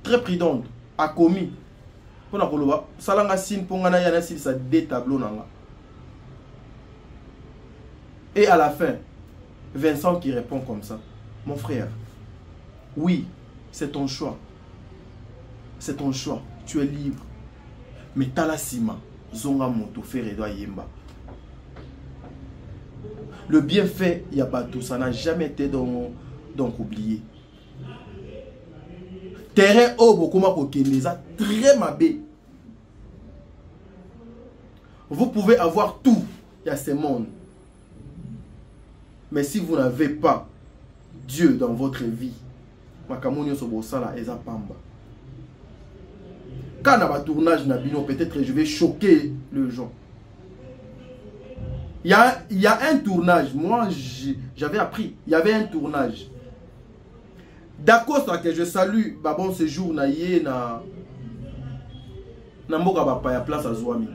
très prudente a commis. Pour na koloba salanga sin pongana yana sil ça deux tableaux nanga. Et à la fin Vincent qui répond comme ça. Mon frère. Oui, c'est ton choix. C'est ton choix, tu es libre. Mais talasima, zonga moto faire doit yemba. Le bienfait yabato, ça n'a jamais été donc oublié. Terrain obo kuma kokeneza très mabé. Vous pouvez avoir tout, il y a ce monde. Mais si vous n'avez pas Dieu dans votre vie, makamonio sobosala eza pamba. Quand on a un tournage, peut-être je vais choquer les gens. Il y a un tournage. Moi, j'avais appris. Il y avait un tournage. D'accord, ça que je salue. Bon séjour na Namboka bapa ya place azwami.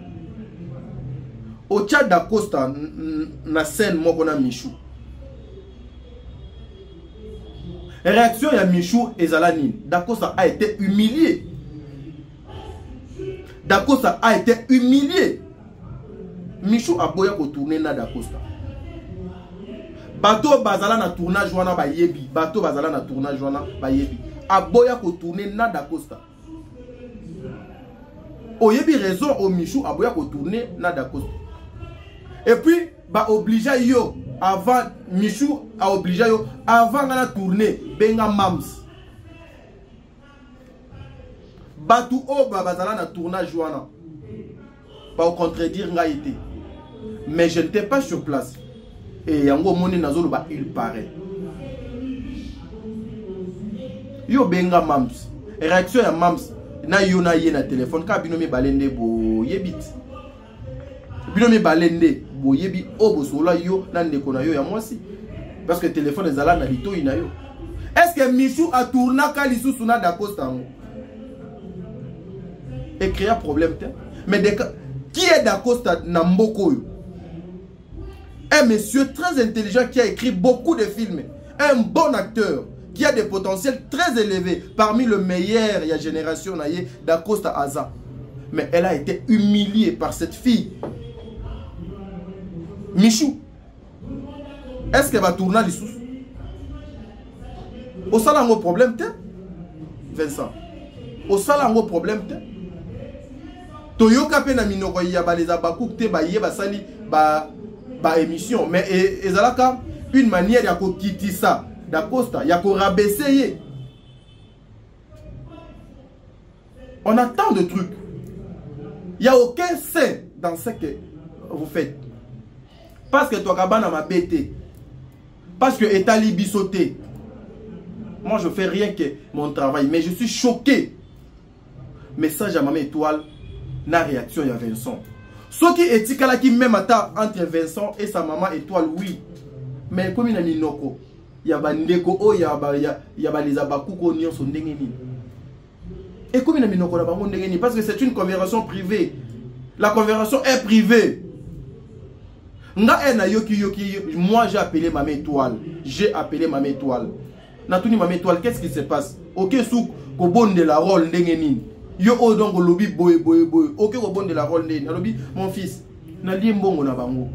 Ocha Da Costa na scène moko na Michou. Réaction ya Michou ezalani. Da Costa a été humilié. Da Costa a été humilié. Michou a boya ko tourner na Da Costa. Bato bazala na tournage wana ba yebi. Bato bazala na tournage wana ba yebi. A boya ko tourner na Da Costa. Oyebi raison au Michou a boya ko tourner na Da Costa. Et puis ba obligé yo avant Michou a obligé yo avant na tourner benga mams. Bato o bazala na tournage wana. Pas au contredire nga été. Mais je n'étais pas sur place. Et yango moni nazolo ba il paraît. Yo benga mams. Réaction ya mams na yo na ye na téléphone ka bino mi balende bo yebit. Bino mi balende bo yebi obo sola yo na ndeko na yo ya mwasi. Parce que téléphone ezala na lito ina yo. Est-ce que Michou a tourné ka lisusu na Da Costa ngo? Et créer un problème te. Mais qui est Da Costa na mboko yo? Un monsieur très intelligent qui a écrit beaucoup de films. Un bon acteur qui a des potentiels très élevés. Parmi le meilleur, il y a génération Da Costa Aza. Mais elle a été humiliée par cette fille. Michou. Est-ce qu'elle va tourner les sous? Au salaire, un problème, Vincent. Au salaire, un problème, Toyoka pe na minoko ya ba les abakouk te ba yeba sali ba émission, mais ezalaka une manière ya ko kitisa Da Costa ya ko rabaisser. On a tant de trucs. Il n'y a aucun sein dans ce que vous faites. Parce que toi kabana m'a bêté. Parce que Etali bisoté. Moi je fais rien que mon travail, mais je suis choqué. Message à Maman Étoile. Na réaction il y a Vincent. Ce qui est là qui même attend entre Vincent et sa maman Étoile, oui. Mais comme il y a Ninoko, il y a Bandeko, il y a les Abakuko, Nyon sont dengeni. Et comme il y a Ninoko, parce que c'est une conversation privée. La conversation est privée. Moi j'ai appelé Maman Étoile. J'ai appelé Maman Étoile. Natuni Maman Étoile, qu'est-ce qui se passe? Ok, souk, ko bonne de la rôle dengeni. Yo o donc lobby boy. Ok ko bonne de la rôle dengeni. Lobby mon fils. Na li mbongo na bango.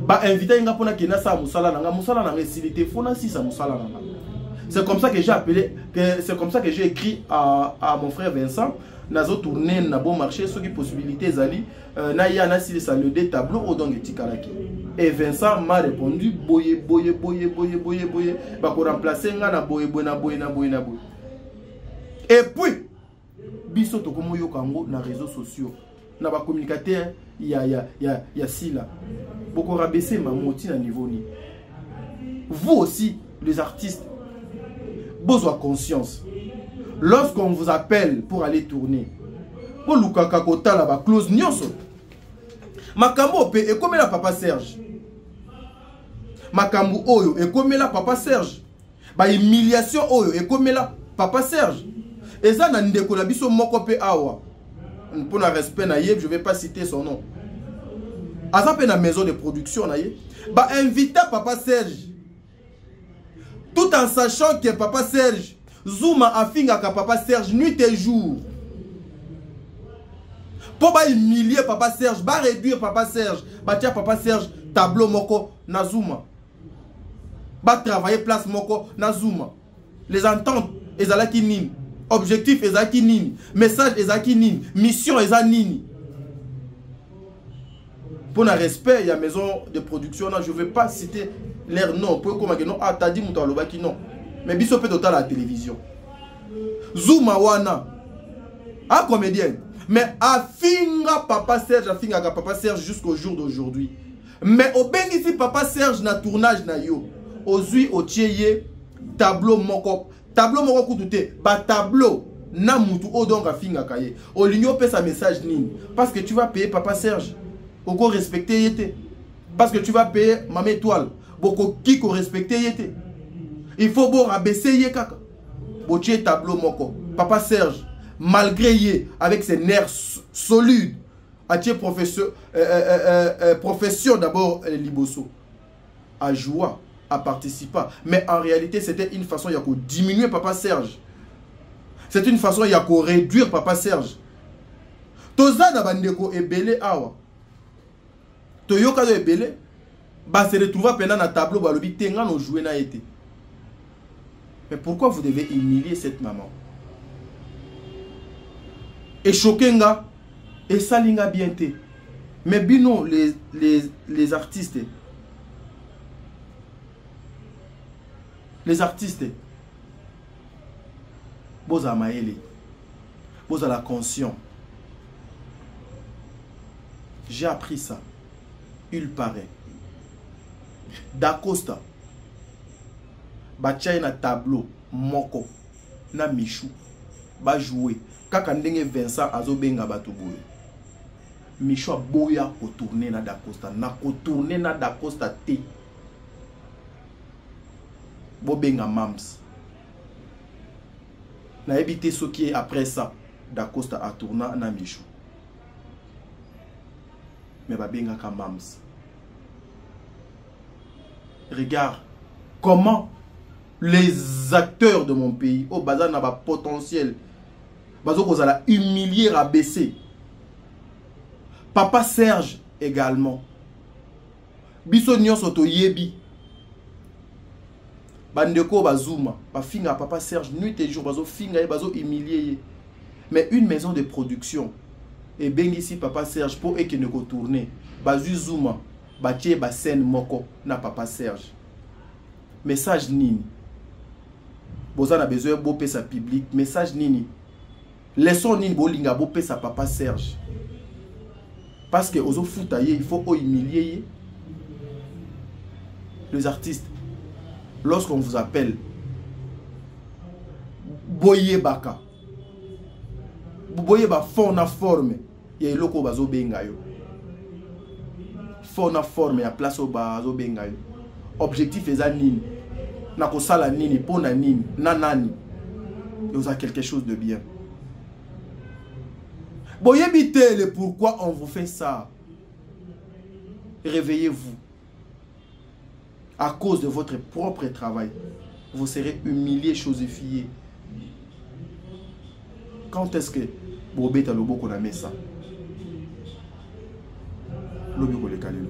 Ba invité nga pona kena sa musala na silité fona si sa musala na. C'est comme ça que j'ai appelé, c'est comme ça que j'ai écrit à mon frère Vincent. Nazo tourner na bon marché, ce qui possibilité zali na ya na si ça le des tableaux au donc etikalaki. Et Vincent m'a répondu boye. Ba ko remplacer nga na boye. Et puis biso to komo yo kango na réseaux sociaux. Na ba communicateur ya sila. Boko rabaisser ma moti na niveau ni. Vous aussi les artistes besoin conscience. Lorsqu'on vous appelle pour aller tourner, pour Lukaka Kota la ba close nyonso. Makambo pe e comme la papa Serge. Makambo oyo e comme la papa Serge. Ba humiliation oyo e comme la papa Serge. Et ça na ndeko na biso moko pe awa. Pour le respect na yeb, je vais pas citer son nom. Aza pe na maison de production na ye. Ba invita papa Serge. Tout en sachant que papa Serge Zouma a finga ka papa Serge nuit et jour. Pour ba humilier papa Serge, ba réduire papa Serge, ba tia papa Serge tableau moko na Zouma. Ba travailler place moko na Zouma. Les ententes ezalaki nini, objectif ezalaki nini, message ezalaki nini, mission ezalaki nini. Pour le respect, il y a maison de production, je ne vais pas citer leur nom. Pour comment non, ah t'as dit Moutalobaki non. Mais biso peut total à la télévision. Zouma wana, un comédien. Mais afinga papa Serge, afinga papa Serge jusqu'au jour d'aujourd'hui. Mais au bengi si papa Serge na tournage na yo, ozui o tieye tableau moko kutute, ba tableau na mutu o donc afinga kaye. O ligno pe sa message nini. Parce que tu vas payer papa Serge. Beaucoup respecter yete. Parce que tu vas payer Maman Étoile. Beaucoup qui ko respecter yete. Il faut bon rabaisser ye kaka. Botier tableau moko. Papa Serge. malgré yé, avec ses nerfs solides, à profession d'abord Liboso, à jouer, à participer. Mais en réalité, c'était une façon de diminuer Papa Serge. C'est une façon de réduire Papa Serge. Toza na bandeko ebele awa. Toyoka do ebele, ba se retrouver pendant na tableau ba lobi tenga no jouer na été. Mais pourquoi vous devez humilier cette maman? Et choquenga et salinga bien te. Mais bino les artistes. Les artistes. Boza maele. Boza la conscience. J'ai appris ça. Il paraît. Dacosta. Bachai na tableau. Moko. Na Michou. Ba jouer. Kaka ndenge Vincent azobenga batuboye. Michou a boya ko tourner na Dacosta. Na ko tourner na Dacosta te. Bobenga Mams. Na évité ce qui est après ça. Dacosta a tourné na Michou. Mais babenga ka Mams. Regarde comment les acteurs de mon pays au bazar n'a pas potentiel. Bazo kozala humilier, rabaisser. Papa Serge également. Biso nyonso to yebi. Bandeko bazuma, ba finga Papa Serge nuit et jour bazo finga et bazo humilier. Mais une maison de production et ben ici Papa Serge pour et qui ne retourner. Bazu Zuma, batie ba scène moko na Papa Serge. Message nini. Boza na besoin bopé sa public. Message nini. Laissons nini bolinga bopé sa Papa Serge. Parce que aux foutaillé, il faut humilier les artistes. Lorsqu'on vous appelle Boye Baka. Boye ba fauna forme. Il y a loko bazo bengayo. Fauna forme ya place au bazo bengayo. Objectif est nini. Na ko sala nini pona nini nanani. Il y a quelque chose de bien. Boye bitele pourquoi on vous fait ça. Réveillez-vous. À cause de votre propre travail, vous serez humilié, chosifié. Quand est-ce que Bobé Talobo qu'on a mis ça? Lobi ko le kalelo.